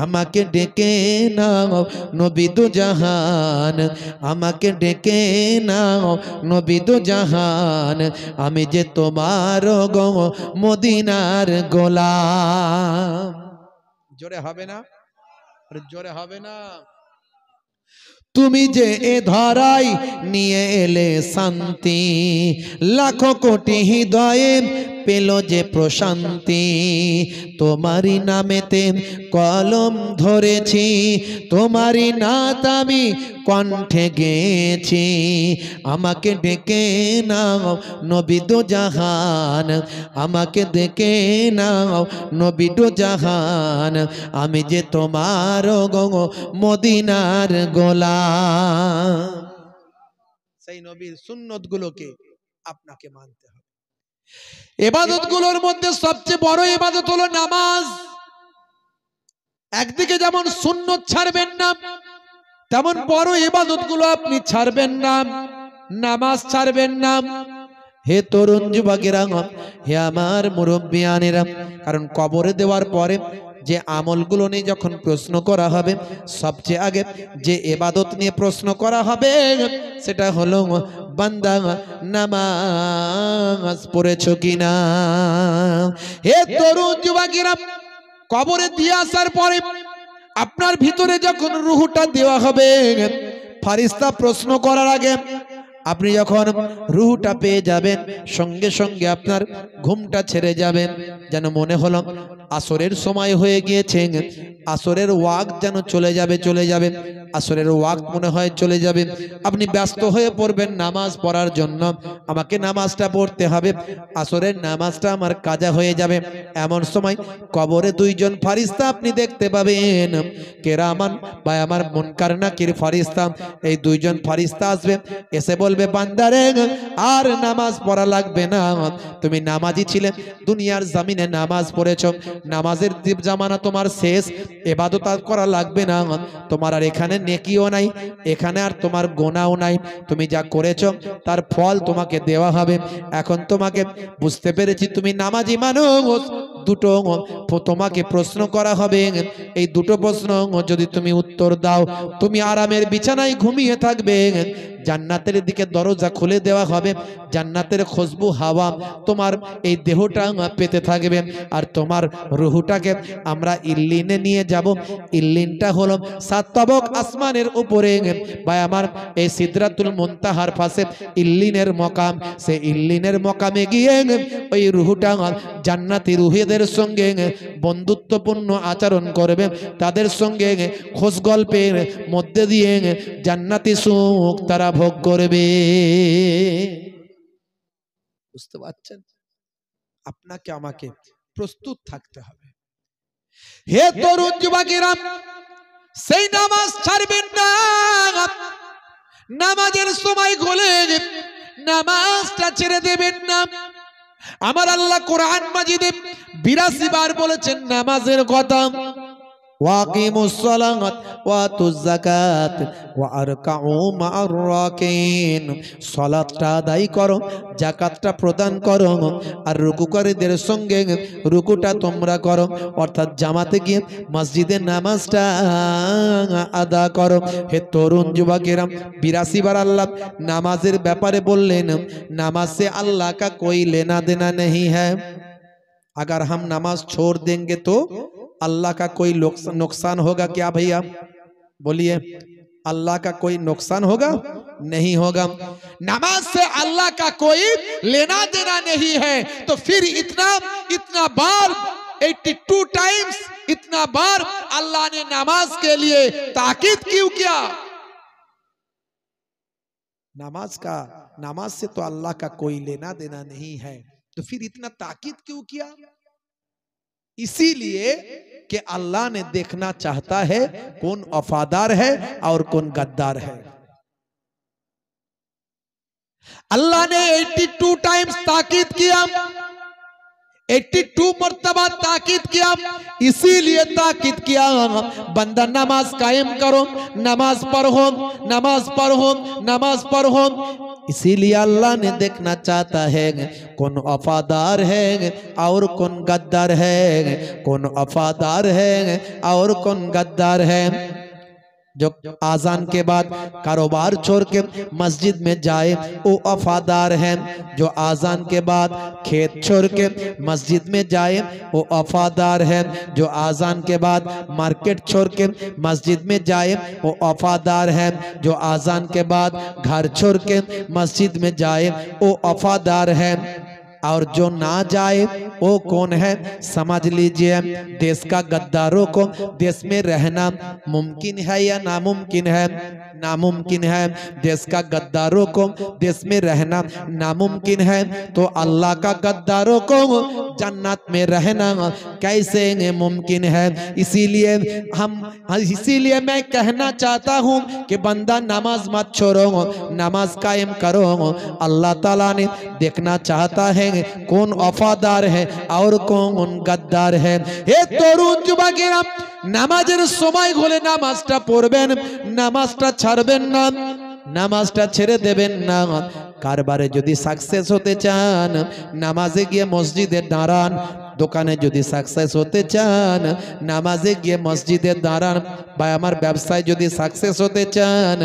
আমাকে ডেকে নাও নবী দু জাহান, আমাকে ডেকে নাও নবী দু জাহান, আমি যে তোমার মদিনার গোলাম। জোরে হবে না? জোরে হবে না? তুমি যে এ ধরাই নিয়ে এলে শান্তি, লাখো কোটি হৃদয়ে পেল যে প্রশান্তি, তোমারই নামেতে কলম ধরেছি, তোমারই নাত আমি কণ্ঠে গেয়েছি। আমাকে ডেকে নাও নবী দু জাহান, আমাকে ডেকে নাও নবী দু জাহান, আমি যে তোমার মদিনার গোলাম। সেই নবীর সুন্নত গুলোকে আপনাকে মানতে হবে। ইবাদত গুলোর মধ্যে সবচেয়ে বড় ইবাদত হলো নামাজ। একদিকে যেমন সুন্নত ছাড়বেন না, তেমন বড় ইবাদত গুলো আপনি ছাড়বেন না, নামাজ ছাড়বেন না। হে তরুণ যুবকেরা, হে আমার মুরব্বিয়ানেরা, কারণ কবরে দেওয়ার পরে যে আমলগুলো নিয়ে যখন প্রশ্ন করা হবে, সবচেয়ে আগে যে ইবাদত নিয়ে প্রশ্ন করা হবে সেটা হলো বান্দা নামাজ পড়েছো কিনা। হে তরুণ যুবকেরা, কবরে দিয়ে আসার পরে আপনার ভিতরে যখন রূহটা দেওয়া হবে, ফারিস্তা প্রশ্ন করার আগে আপনি যখন রূহটা পেয়ে যাবেন, সঙ্গে সঙ্গে আপনার ঘুমটা ছেড়ে যাবেন, যেন মনে হলো আসরের সময় হয়ে গিয়েছে, আসরের ওয়াক্ত যেন চলে যাবে, আসরের ওয়াক্ত মনে হয় চলে যাবে। আপনি ব্যস্ত হয়ে পড়বেন নামাজ পড়ার জন্য, আমাকে নামাজটা পড়তে হবে, আসরের নামাজটা আমার কাজা হয়ে যাবে। এমন সময় কবরে দুইজন ফারিস্তা আপনি দেখতে পাবেন, কেরামান বা আমার মুনকার নাকির ফারিস্তা। এই দুইজন ফারিস্তা আসবে, এসে বলবে বান্দারে আর নামাজ পড়া লাগবে না, তুমি নামাজি ছিলে, দুনিয়ার জমিনে নামাজ পড়েছো, নামাজের জামানা তোমার শেষ, ইবাদত করা লাগবে না, তোমার আর এখানে নেকিও নাই, এখানে আর তোমার গোনাও নাই, তুমি যা করেছো তার ফল তোমাকে দেওয়া হবে। এখন তোমাকে বুঝতে পেরেছি তুমি নামাজি মানুষ, দুটো তোমাকে প্রশ্ন করা হবে, এই দুটো প্রশ্ন যদি তুমি উত্তর দাও, তুমি আরামের বিছানায় ঘুমিয়ে থাকবে, জান্নাতের দিকে দরজা খুলে দেওয়া হবে, জান্নাতের খুশবু হাওয়া তোমার এই দেহটা পেতে থাকবে, আর তোমার রূহটাকে আমরা ইল্লিনে নিয়ে যাব। ইল্লিনটা হলো 7 তবক আসমানের উপরে, ভাই আমার এই সিদরাতুল মুনতাহার পাশে ইল্লিনের মকাম, সে ইল্লিনের মকামে গিয়ে ওই রূহটা জান্নাতি রূহীদের সঙ্গে বন্ধুত্বপূর্ণ আচরণ করবে, তাদের সঙ্গে খোঁজ গল্পের মধ্যে দিয়ে জান্নাতি সুখ তারা ভোগ করবে। বুঝতে পারছেন? আপনাকে আমাকে প্রস্তুত থাকতে হবে। হে তরুণ যুবকেরা, সেই নামাজ ছাড়বেন না, নামাজের সময় হলে নামাজটা ছেড়ে দেবেন না। আমার আল্লাহ কোরআন মাজিদে 82 বার বলেছেন নামাজের কথা। ওয়াকিমুস সালাত ওয়াতুজ যাকাত ওয়া আরকাউ মা'আর রাকিন। সালাতটা আদায় করো, যাকাতটা প্রদান করো, আর রুকুকারীদের সঙ্গে রুকুটা তোমরা করো, অর্থাৎ জামাতে গিয়ে মসজিদে নামাজটা আদা করো। হে তরুণ যুবকেরা, 82 বার আল্লাহ নামাজের ব্যাপারে বললেন। नमाज से अल्लाह का कोई लेना देना नहीं है। अगर हम नमाज छोड़ देंगे तो अल्लाह का कोई नुकसान होगा क्या भैया? बोलिए, अल्लाह का कोई नुकसान होगा? नहीं होगा। नमाज से अल्लाह का कोई लेना देना नहीं है, तो फिर इतना बार 82 टाइम्स इतना बार अल्लाह ने नमाज के लिए ताकीद क्यों किया? नमाज से तो अल्लाह का कोई लेना देना नहीं है, तो फिर इतना ताकीद क्यों किया? इसीलिए कि अल्लाह ने देखना चाहता है कौन वफादार है और कौन गद्दार है। अल्लाह ने 82 टाइम्स ताकीद किया, 82 मर्तबा ताकीद किया। इसीलिए ताकीद किया बंदा नमाज कायम करो, नमाज पढ़ो, नमाज पढ़ो, नमाज पढ़ो। इसीलिए अल्लाह ने देखना चाहता है कौन वफादार है और कौन गद्दार है, कौन वफादार है और कौन गद्दार है। जो आजान के बाद कारोबार छोड़ के मस्जिद में जाए वो वफादार है। जो आजान के बाद खेत छोड़ के मस्जिद में जाए वो वफादार है। जो आजान के बाद मार्केट छोड़ के मस्जिद में जाए वो वफादार है। जो आजान के बाद घर छोड़ के मस्जिद में जाए वो वफादार है। और जो ना जाए वो कौन है? समझ लीजिए, देश का गद्दारों को देश में रहना मुमकिन है या नामुमकिन है? नामुमकिन है। देश का गद्दारों को देश में रहना नामुमकिन है, तो अल्लाह का गद्दारों को जन्नत में रहना कैसे मुमकिन है? इसीलिए मैं कहना चाहता हूँ कि बंदा नमाज मत छोड़ो, नमाज कायम करो। अल्लाह ताला ने देखना चाहता है कौन वफादार है और कौन गद्दार है। हे तरुण যুবকেরা, নামাজের সময় হলে নামাজটা পড়বেন, নামাজটা ছাড়বেন না, নামাজটা ছেড়ে দেবেন না। কারবারে যদি সাকসেস হতে চান নামাজে গিয়ে মসজিদে দাঁড়ান। দোকানে যদি সাকসেস হতে চান নামাজে গিয়ে মসজিদে দাঁড়ান। ভাই আমার ব্যবসায় যদি সাকসেস হতে চান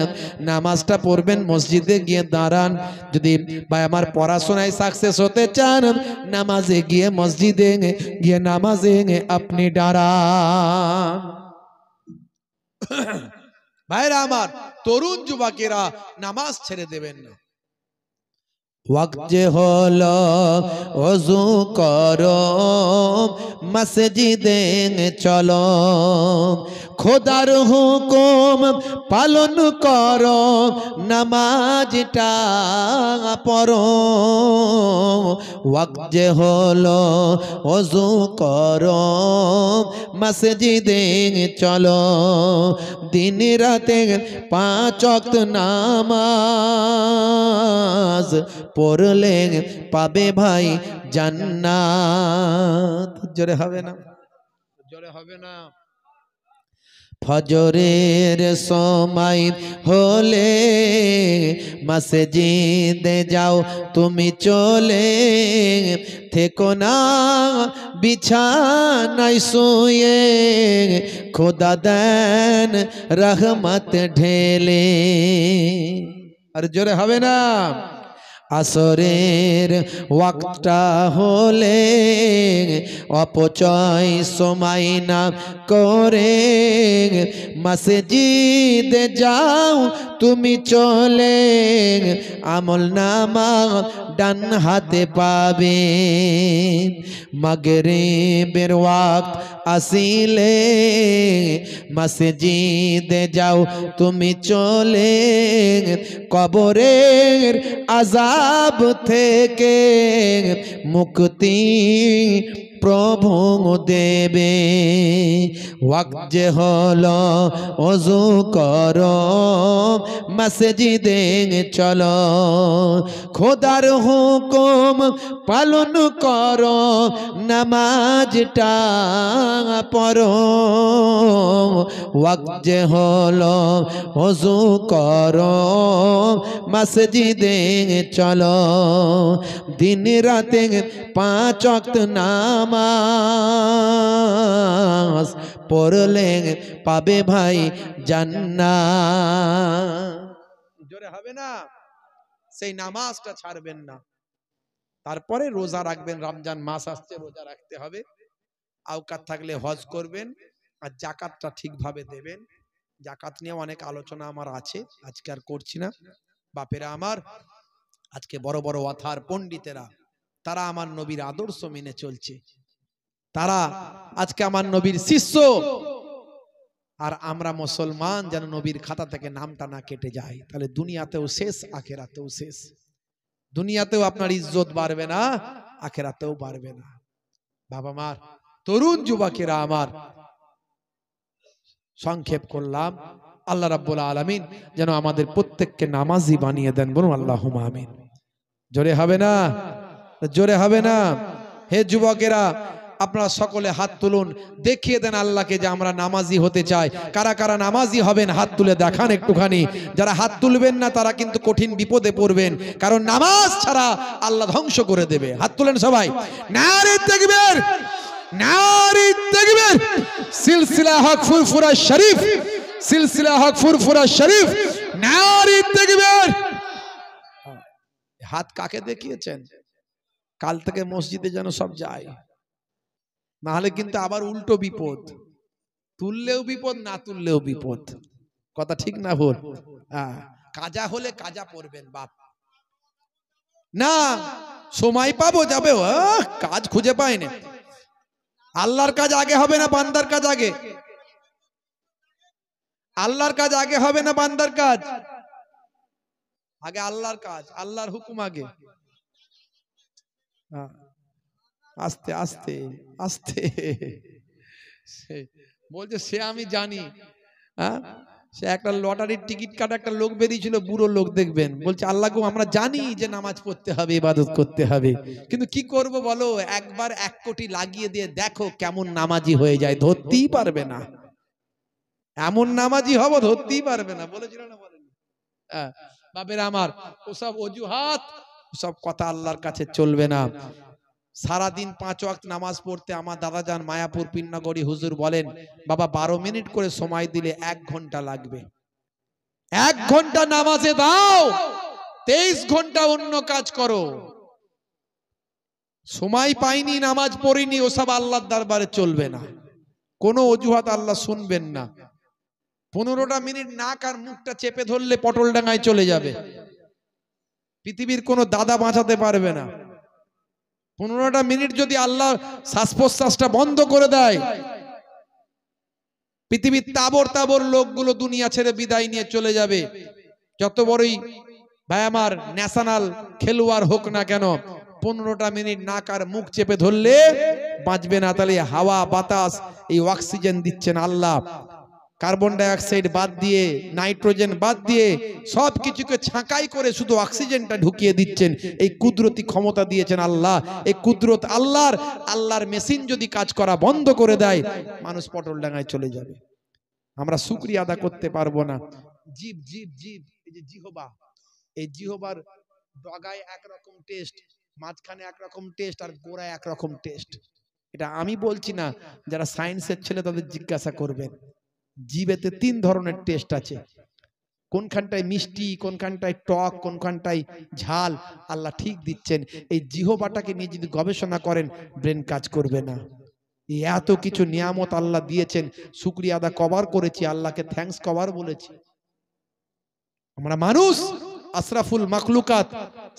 নামাজটা পড়বেন, মসজিদে গিয়ে দাঁড়ান। যদি ভাই আমার পড়াশোনায় সাকসেস হতে চান নামাজে গিয়ে মসজিদে গিয়ে নামাজে আপনি দাঁড়ান। ভাইরা আমার, তরুণ যুবকেরা নামাজ ছেড়ে দেবেন না। वक्त होलो वजू करो मस्जिदे चलो, खुदार हुकुम पालन करो नमाजटा पढ़ो। वक्त होलो वजू करो मस्जिदे चलो, दिन राते 5 वक्त नामाज পড়লে পাবে ভাই জান্নাত। জোরে হবে না? জোরে হবে না? ফজরের সময় হলে মসজিদে যাও তুমি চলে, থেকো না বিছানায় শুয়ে, খোদা দেন রহমত ঢেলে। আর জোরে হবে না? আসরের ওয়াক্তটা হলে অপচয় সময় না করে মসজিদে যাও তুমি চলে, আমল নামা ডান হাতে পাবে। মাগরিবের ওয়াক্ত আসিলে মসজিদে যাও তুমি চলে, কবরের আযাব থেকে মুক্তি প্রভু দেবে। ওয়াক্ত যে হলো ওযু করো মসজিদে চলো, খোদার হুকুম পালন করো নামাজটা পড়ো। ওয়াক্ত যে হলো ওযু করো মসজিদে চলো, দিন রাতে 5 ওয়াক্ত নামাজ পড়লে পাবে ভাই জান্নাত। জোরে হবে না? সেই নামাজটা ছাড়বেন না। তারপরে রোজা রাখবেন, রমজান মাস আসছে, রোজা রাখতে হবে। আওকাত থাকলে হজ করবেন, আর যাকাতটা ঠিকভাবে দেবেন। যাকাত নিয়ে অনেক আলোচনা আমার আছে, আজকে আর করছি না। বাপেরা আমার, আজকে বড় বড় ওয়াথার পণ্ডিতেরা, তারা আমার নবীর আদর্শ মেনে চলছে, তারা আজকে আমার নবীর শিষ্য। আর আমরা মুসলমান যেন নবীর খাতা থেকে নামটা না কেটে যায়, তাহলে দুনিয়াতেও শেষ, আখেরাতেও শেষ। দুনিয়াতেও আপনার ইজ্জত বাড়বে না, আখেরাতেও বাড়বে না। বাবা মার, তরুণ যুবকেরা আমার, সংক্ষেপ করলাম। আল্লাহ রাব্বুল আলামিন যেন আমাদের প্রত্যেককে নামাজি বানিয়ে দেন, বলুন আল্লাহুম্মা আমিন। জোরে হবে না? জোরে হবে না? হে যুবকেরা, আপনারা সকলে হাত তুলুন, দেখিয়ে দেন আল্লাহকে যে আমরা নামাজি হতে চাই। কারা কারা নামাজি হবেন হাত তুলে দেখান একটুখানি। যারা হাত তুলবেন না তারা কিন্তু কঠিন বিপদে পড়বেন, কারণ নামাজ ছাড়া আল্লাহ ধ্বংস করে দেবে। হাত তুলেন সবাই। নারে তাকবীর, নারে তাকবীর। সিলসিলা হক ফুরফুরা শরীফ, সিলসিলা হক ফুরফুরা শরীফ, নারে তাকবীর। হাত কাকে দেখিয়েছেন? কাল থেকে মসজিদে যেন সব যায়, না হলে কিন্তু আবার উল্টো বিপদ। তুললেও বিপদ, না তুললেও বিপদ। কথা ঠিক না ভুল? কাজা হলে কাজা পড়বেন বাপ না, সময় পাবো যাবে, কাজ খুঁজে পাই না। আল্লাহর কাজ আগে হবে না বান্দার কাজ আগে? আল্লাহর কাজ আগে হবে না বান্দার কাজ আগে? আল্লাহর কাজ, আল্লাহর হুকুম আগে। আস্তে আস্তে আস্তে বলছে সে আমি জানি। সে একটা লটারির টিকিট কাটা একটা লোক বেরিয়েছিল, বুড়ো লোক, দেখবেন, বলছে আল্লাহ গো আমরা জানি যে নামাজ পড়তে হবে, ইবাদত করতে হবে, কিন্তু কি করব বলো, একবার 1 কোটি লাগিয়ে দিয়ে দেখো কেমন নামাজি হয়ে যায়। ধরতেই পারবে না, এমন নামাজি হব ধরতেই পারবে না। বলেছিল না? বলেন? বাবেরা আমার, ওসব অজুহাত, সব কথা আল্লাহর কাছে চলবে না। সারা দিন 5 ওয়াক্ত নামাজ পড়তে আমার দাদা যান মায়াপুর পিন্নাগড়ি হুজুর বলেন, বাবা 12 মিনিট করে সময় দিলে 1 ঘন্টা লাগবে। 1 ঘন্টা নামাজে দাও, 23 ঘন্টা অন্য কাজ করো। সময় পাইনি, নামাজ পড়িনি, ওসব আল্লাহর দরবারে চলবে না। কোনো অজুহাত আল্লাহ শুনবেন না। 15টা মিনিট নাক আর মুখটা চেপে ধরলে পটল ডাঙায় চলে যাবে, পৃথিবীর কোনো দাদা বাঁচাতে পারবে না। 15টা মিনিট যদি আল্লাহ শ্বাস প্রশ্বাসটা বন্ধ করে দেয়, পৃথিবীর তাবর তাবর লোকগুলো দুনিয়া ছেড়ে বিদায় নিয়ে চলে যাবে। যত বড়ই ভাই আমার ন্যাশনাল খেলোয়াড় হোক না কেন, 15টা মিনিট নাক আর মুখ চেপে ধরলে বাঁচবে না। তাহলে হাওয়া বাতাস, এই অক্সিজেন দিচ্ছেন আল্লাহ, কার্বন ডাই অক্সাইড বাদ দিয়ে, নাইট্রোজেন বাদ দিয়ে সব কিছুকে ছাঁকাই করে শুধু অক্সিজেনটা ঢুকিয়ে দিচ্ছেন। এই কুদরতি ক্ষমতা দিয়েছেন আল্লাহ। এই কুদরত আল্লাহর, আল্লাহর মেশিন যদি কাজ করা বন্ধ করে দেয়, মানুষ পটল ডাঙায় চলে যাবে। আমরা শুকরিয়া আদা করতে পারবো না। জীব জীব জীব, এই যে জিহবা, এই জিহবার ডগায় একরকম টেস্ট, মাঝখানে একরকম টেস্ট, আর গোড়ায় একরকম টেস্ট। এটা আমি বলছি না, যারা সায়েন্সের ছেলে তাদের জিজ্ঞাসা করবেন। জিভেতে 3 ধরনের টেস্ট আছে, কোনখানটায় মিষ্টি, কোনখানটায় টক, কোনখানটায় ঝাল, আল্লাহ ঠিক দিচ্ছেন। এই জিহবাটাকে নিয়ে যদি গবেষণা করেন, ব্রেন কাজ করবে না। এত কিছু নিয়ামত আল্লাহ দিয়েছেন, শুকরিয়া আদা কবার করেছি, আল্লাহকে থ্যাঙ্কস কবার বলেছি। আমরা মানুষ আশরাফুল মাখলুকাত,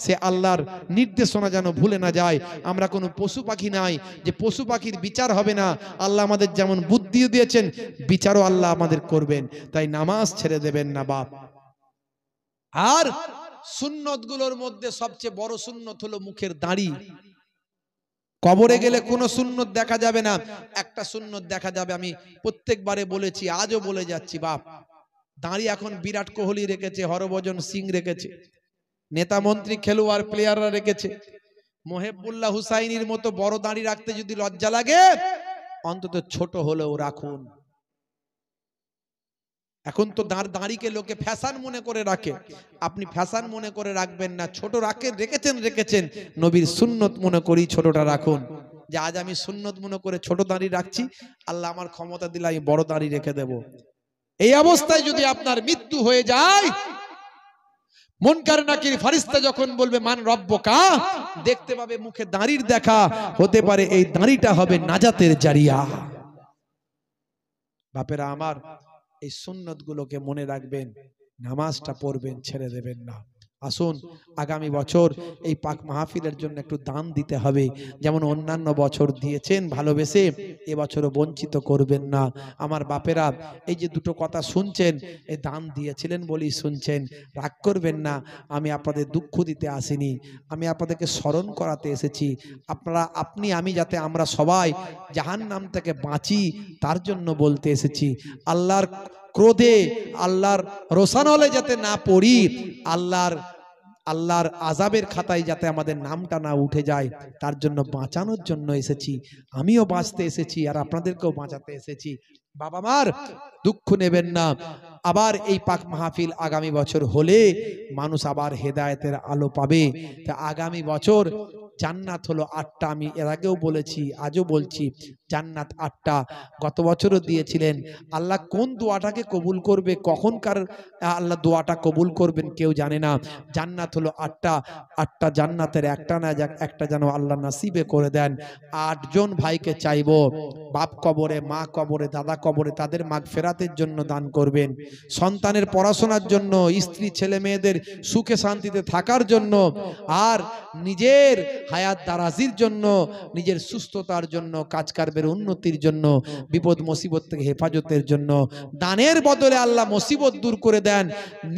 সে আল্লাহর নির্দেশনা যেন ভুলে না যায়। আমরা কোনো পশু পাখি নাই যে পশু পাখির বিচার হবে না। আল্লাহ আমাদের যেমন বুদ্ধি দিয়েছেন, বিচারও আল্লাহ আমাদের করবেন। তাই নামাজ ছেড়ে দেবেন না বাপ। আর সুন্নত গুলোর মধ্যে সবচেয়ে বড় সুন্নত হলো মুখের দাড়ি। কবরে গেলে কোনো সুন্নত দেখা যাবে না, একটা সুন্নত দেখা যাবে। আমি প্রত্যেকবারে বলেছি, আজও বলে যাচ্ছি, বাপ দাঁড়ি এখন বিরাট কোহলি রেখেছে, হরভজন সিং রেখেছে, নেতা মন্ত্রী খেলোয়াড় প্লেয়াররা রেখেছে। মোহেবুল্লাহ হুসাইনির মতো বড় দাঁড়ি রাখতে যদি লজ্জা লাগে, অন্তত ছোট হলেও রাখুন। এখন তো দাঁড়িকে লোকে ফ্যাশন মনে করে রাখে, আপনি ফ্যাশন মনে করে রাখবেন না, ছোট রেখেছেন নবীর সুন্নত মনে করি ছোটটা রাখুন। যে আজ আমি সুন্নত মনে করে ছোট দাঁড়ি রাখছি, আল্লাহ আমার ক্ষমতা দিলে আমি বড় দাঁড়ি রেখে দেব। এই অবস্থায় যদি আপনার মৃত্যু হয়ে যায়, মুনকার নাকির ফারিস্তা যখন বলবে মান রব্বকা, দেখতে পাবে মুখে দাঁড়ির দেখা, হতে পারে এই দাঁড়িটা হবে নাজাতের জারিয়া। বাপেরা আমার, এই সুন্নত গুলোকে মনে রাখবেন, নামাজটা পড়বেন, ছেড়ে দেবেন না। আসুন আগামী বছর এই পাক মাহফিলের জন্য একটু দান দিতে হবে, যেমন অন্যান্য বছর দিয়েছেন ভালোবেসে, এবছরও বঞ্চিত করবেন না। আমার বাপেরা, এই যে দুটো কথা শুনছেন, এই দান দিয়েছিলেন বলেই শুনছেন, রাগ করবেন না। আমি আপনাদের দুঃখ দিতে আসিনি, আমি আপনাদেরকে স্মরণ করাতে এসেছি। আমি যাতে আমরা সবাই জাহান্নাম থেকে বাঁচি, তার জন্য বলতে এসেছি। আল্লাহর ক্রোধে, আল্লাহর রোষানলে যাতে না পড়ি, আল্লাহর আযাবের খাতায় যাতে আমাদের নামটা না উঠে যায়, তার জন্য বাঁচানোর জন্য এসেছি। আমিও বাঁচতে এসেছি, আর আপনাদেরকেও বাঁচাতে এসেছি। বাবা মার দুঃখ নেবেন না। আবার এই পাক মাহফিল আগামী বছর হলে মানুষ আবার হেদায়েতের আলো পাবে। তা আগামী বছর জান্নাত হলো 8টা। আমি এর আগেও বলেছি, আজও বলছি, জান্নাত 8টা। গত বছরও দিয়েছিলেন। আল্লাহ কোন দোয়াটাকে কবুল করবে, কখনকার আল্লাহ দোয়াটা কবুল করবেন কেউ জানে না। জান্নাত হলো 8টা। 8টা জান্নাতের একটা না যাক, একটা যেন আল্লাহ নসিবে করে দেন। 8 জন ভাইকে চাইবো, বাপ কবরে, মা কবরে, দাদা কবরে, তাদের মাগফিরাতের জন্য দান করবেন। সন্তানের পড়াশোনার জন্য, স্ত্রী ছেলে মেয়েদের সুখে শান্তিতে থাকার জন্য, আর নিজের হায়াত দারাজির জন্য, নিজের সুস্থতার জন্য, কাজ কারবের উন্নতির জন্য, বিপদ মুসিবত থেকে হেফাজতের জন্য। দানের বদলে আল্লাহ মুসিবত দূর করে দেন।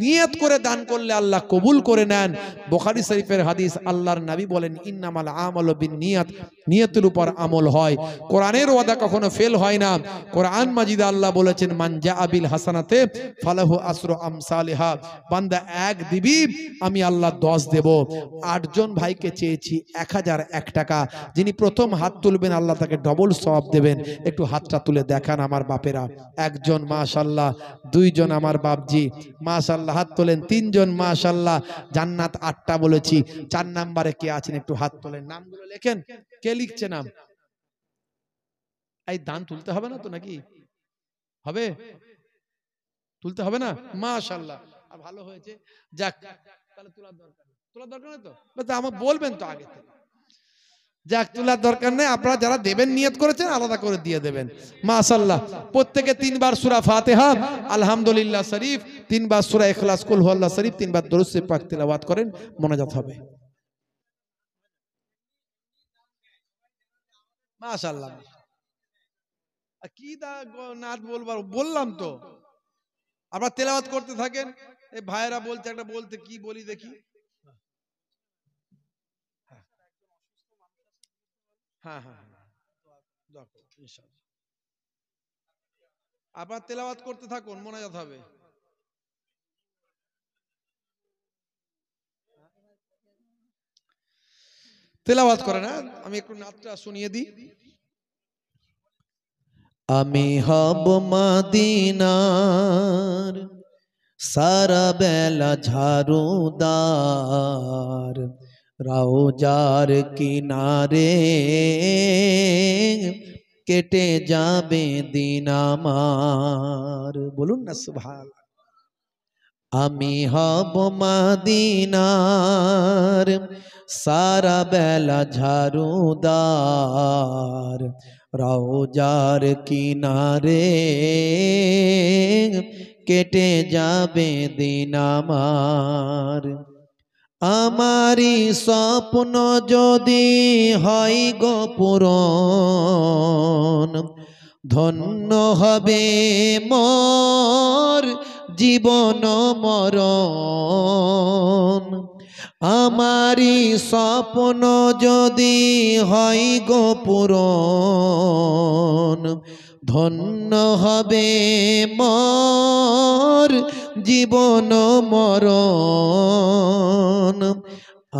নিয়ত করে দান করলে আল্লাহ কবুল করে নেন। বুখারী শরীফের হাদিস, আল্লাহর নবী বলেন, ইন্নামাল আমালু বিন্নিয়াত, নিয়তের উপর আমল হয়। কোরআনের ওয়াদা কখনো ফেল হয় না। কোরআন মাজিদে আল্লাহ বলেছেন, মান জাআ বিল হাসানাতে ফালাহু আসরু আমসালিহা। বান্দা এক দিবি, আমি আল্লাহ 10 দেব। 8 জন ভাইকে চেয়েছি 1001 টাকা। যিনি প্রথম হাত তুলবেন, আল্লাহ তাকে ডবল সওয়াব দেবেন। একটু হাতটা তুলে দেখান আমার বাপেরা। 1 জন মাশাআল্লাহ, 2 জন আমার বাপজি মাশাআল্লাহ, হাত তোলেন। 3 জন মাশাআল্লাহ। জান্নাত 8টা বলেছি। 4 নম্বরে কে আছেন একটু হাত তোলেন, নামগুলো লেখেন। কে লিখছে নাম? এই দান তুলতে হবে না তো নাকি? হবে? তুলতে হবে না? মাশাআল্লাহ, আর ভালো হয়েছে। যাক, তাহলে তোলার দরকার নেই তো? আমাকে বলবেন তো আগে থেকে। যাক, তোলার দরকার নেই। আপনারা যারা দেবেন, নিয়ত করেছেন, আলাদা করে দিয়ে দেবেন। মাশাআল্লাহ। প্রত্যেকে 3 বার সূরা ফাতিহা, আলহামদুলিল্লাহ শরীফ, 3 বার সূরা ইখলাস, কুল হুয়াল্লাহ শরীফ, 3 বার দরুদ শরীফ পাক তেলাওয়াত করেন, মোনাজাত হবে। মাশাআল্লাহ। কি নাত বলবার বললাম তো, আপনারা তেলাওয়াত করতে থাকেন। এই ভাইয়েরা বলছে একটা, বলতে কি বলি দেখি। হ্যাঁ হ্যাঁ, ইনশাআল্লাহ আপনারা তেলাওয়াত করতে থাকুন, মোনাজাত হবে। তেলাওয়াত করেন। আমি একটু নাতটা শুনিয়ে দিই। আমি হব মদিনার সারা বেলা ঝাড়ুদার, রওজার কিনারে কেটে যাবে দিন আমার। বলুন না সুবহানাল্লাহ। আমি হব মদিনার সারা বেলা ঝাড়ুদার, রওজার কিনারে কেটে যাবে দিন আমার। আমারি স্বপ্ন যদি হয় গো পূরণ, ধন্য হবে মোর জীবন মরণ। আমারি স্বপ্ন যদি হয় গো পূরণ, ধন্য হবে মোর জীবন মরণ।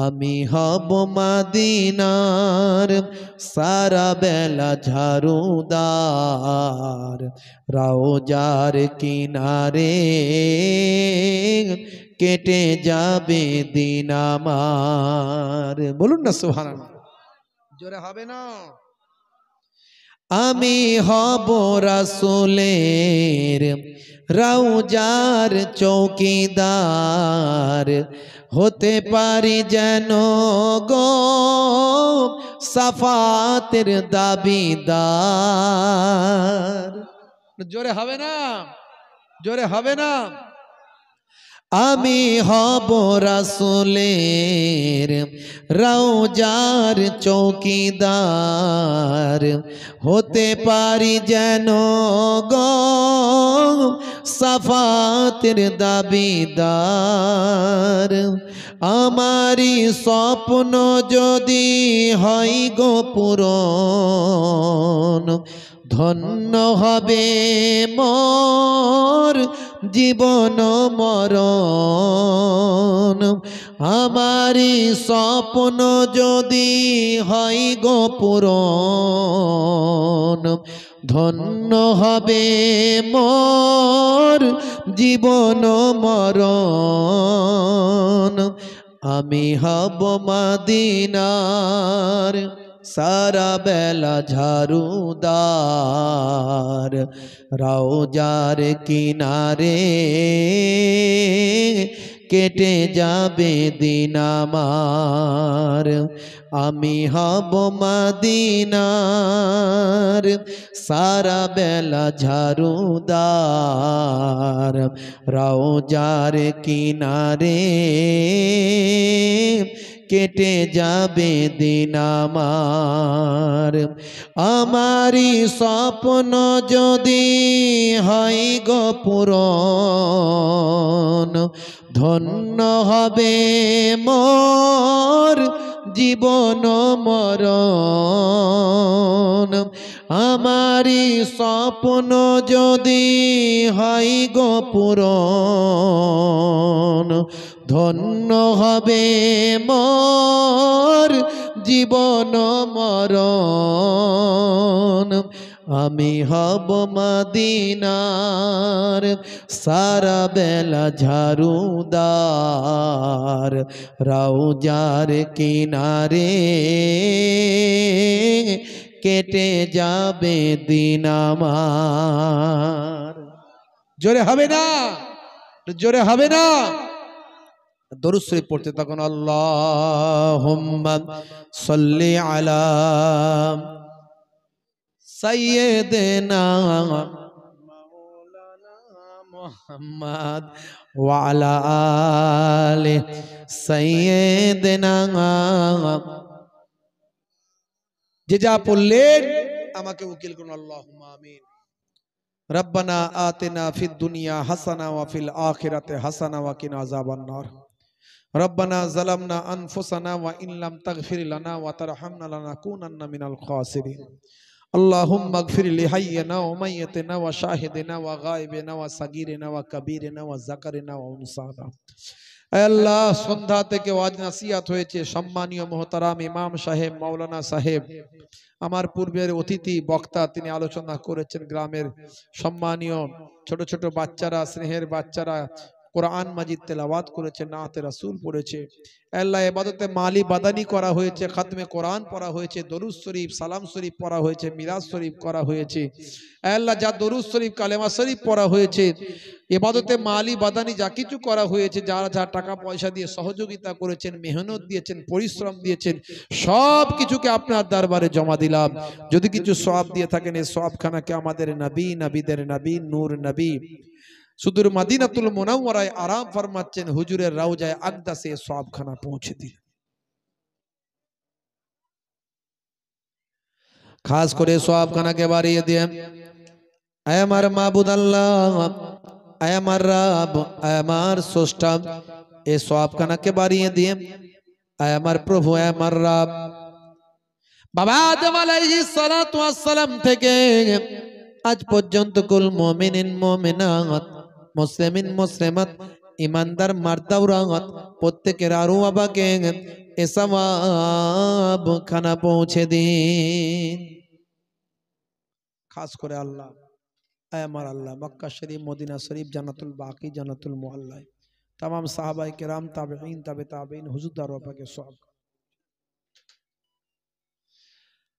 আমি হব মদিনার সারা বেলা ঝাড়ুদার, রওজার কিনারে কেটে যাবে দিন আমার। বলুন না সুবহানাল্লাহ, জোরে হবে না? আমি হব রাসূলের রওজার চৌকিদার, হতে পারি যেন গো সাফাতের দাবিদার। জোরে হবে না? জোরে হবে না? আমি হব রাসূলের রওজার চৌকিদার, হতে পারি যেন গো সাফাতের দাবিদার। আমারি স্বপ্ন যদি হয় গো পূরণ, ধন্য হবে মোর জীবন মরণ। আমারি স্বপ্ন যদি হয় গো পূরণ, ধন্য হবে মোর জীবন মরণ। আমি হব মদিনার সারা বেলা ঝাড়ুদার, রওজার কিনারে কেটে যাবে দিন আমার। আমি হব মদিনার সারা বেলা ঝাড়ুদার, রওজার কিনারে কেটে যাবে দিন আমার। আমারি স্বপ্ন যদি হয় গো পূরণ, ধন্য হবে মোর জীবন মরণ। আমারি স্বপ্ন যদি হয় গো পূরণ, ধন্য হবে মোর জীবন মরণ। আমি হব মদিনার সারা বেলা ঝাড়ুদার, রওজার কিনারে কেটে যাবে দিন আমার। জোরে হবে না? জোরে হবে না? দরুদ শরীফ পড়তে তখন আল্লাহুম্মা সাল্লি আলা সাইয়্যিদিনা মাওলানা মুহাম্মদ ওয়া আলা আলি সাইয়্যিদিনা। যে যা পড়লেন আমাকে উকিল করুন, আল্লাহুম্মা আমিন। রব্বানা আতিনা ফিদ দুনিয়া হাসানা ওয়া ফিল আখিরাতি হাসানা ওয়া কিনা আযাবান নার। রব্বানা যালামনা আনফুসানা ওয়া ইন লাম তাগফির লানা ওয়া তারহামনা লানাকুনান্না মিনাল খাসিরিন। আল্লাহুম্মা ইগফির লিহাইয়িনা ওয়া মাইয়িতিনা ওয়া শাহিদিনা ওয়া গায়বিনা ওয়া সাগীরিনা ওয়া কাবীরিনা ওয়া যাকারিনা ওয়া উনসানা। আয় আল্লাহ, সন্ধ্যা থেকে ওয়াজ নসিহত হয়েছে। সম্মানীয় মোহতারাম ইমাম সাহেব, মাওলানা সাহেব, আমার পূর্বের অতিথি বক্তা, তিনি আলোচনা করেছেন। গ্রামের সম্মানীয় ছোট ছোট বাচ্চারা, স্নেহের বাচ্চারা কোরআন মাজিদ তেলাওয়াত করেছে, নাতে রাসূল পড়েছে। আল্লাহ, ইবাদতে মালি বাদানি করা হয়েছে, খাতমে কোরআন পড়া হয়েছে, দরুদ শরীফ, সালাম শরীফ পড়া হয়েছে, মিরাজ শরীফ করা হয়েছে। আল্লাহ, যা দরুদ শরীফ, কালেমা শরীফ পড়া হয়েছে, ইবাদতে মালি বাদানি যা কিছু করা হয়েছে, যারা যা টাকা পয়সা দিয়ে সহযোগিতা করেছেন, মেহনত দিয়েছেন, পরিশ্রম দিয়েছেন, সব কিছুকে আপনার দরবারে জমা দিলাম। যদি কিছু সওয়াব দিয়ে থাকেন, এই সওয়াবখানাকে আমাদের নবী, নবীদের নবী, নূর নবী সুদূর মদিনাতুল মুনাওয়ারায় আরাম ফরমাচ্ছেন হুজুরের রওজায়ে আকদাসে সওয়াবখানা পৌঁছে দিন। খাস করে সওয়াবখানাকে বাড়িয়ে দেন। আয় আমার মাবুদ আল্লাহ, আয় আমার রব, আয় আমার স্রষ্টা, এই সওয়াবখানাকে বাড়িয়ে দিয়ে আয় আমার প্রভু, আয় আমার রব। বাবা আদম আলাইহিস সালাতু ওয়াস সালাম থেকে আজ পর্যন্ত কুল মুমিনিন মুমিনাত, মুসলিমিন মুসলিমাত, ইমানদার মারদাওরাত প্রত্যেকের আরো আবাকে এ সওয়াব খানা পৌঁছে দিন। খাস করে আল্লাহ, আয় আমার আল্লাহ, মক্কা শরীফ, মদিনা শরীফ, জান্নাতুল বাকি, জান্নাতুল মুআল্লা, तमाम साहबाए किराम, ताबईन, ताबे ताबईन, हुजूर दारो पाके सवाब।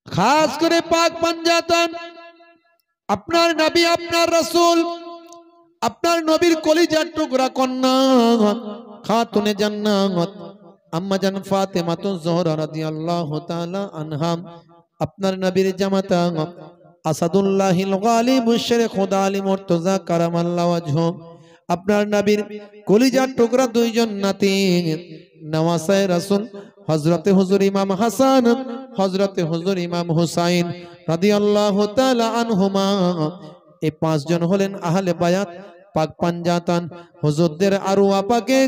खास करे पाक पंजातन আপনার নবী, আপনার রাসূল, আপনার নবীর কলিজার টুকরা কন্যা খাতুনে জান্নাত আম্মা জান ফাতেমা জোহরা রাদিয়াল্লাহু তাআলা আনহা, আপনার নবীর জামাতা আসাদুল্লাহিল গালিব শেখ খুদা আলী মুর্তজা কারামাল্লাহু ওয়াজহু, আপনার নবীর কলিজার টুকরা দুইজন নাতি নওয়াসায়ে রাসূল হযরতে হুজুর ইমাম হাসান, হযরতে হুজুর ইমাম হুসাইন রাদিয়াল্লাহু তাআলা আনহুমা, এই পাঁচজন হলেন আহলে বায়াত পাক পাঞ্জাতান। হুজুরদের আরওয়া পাকে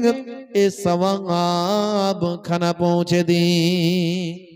এই সওয়াব খানা পৌঁছে দিন।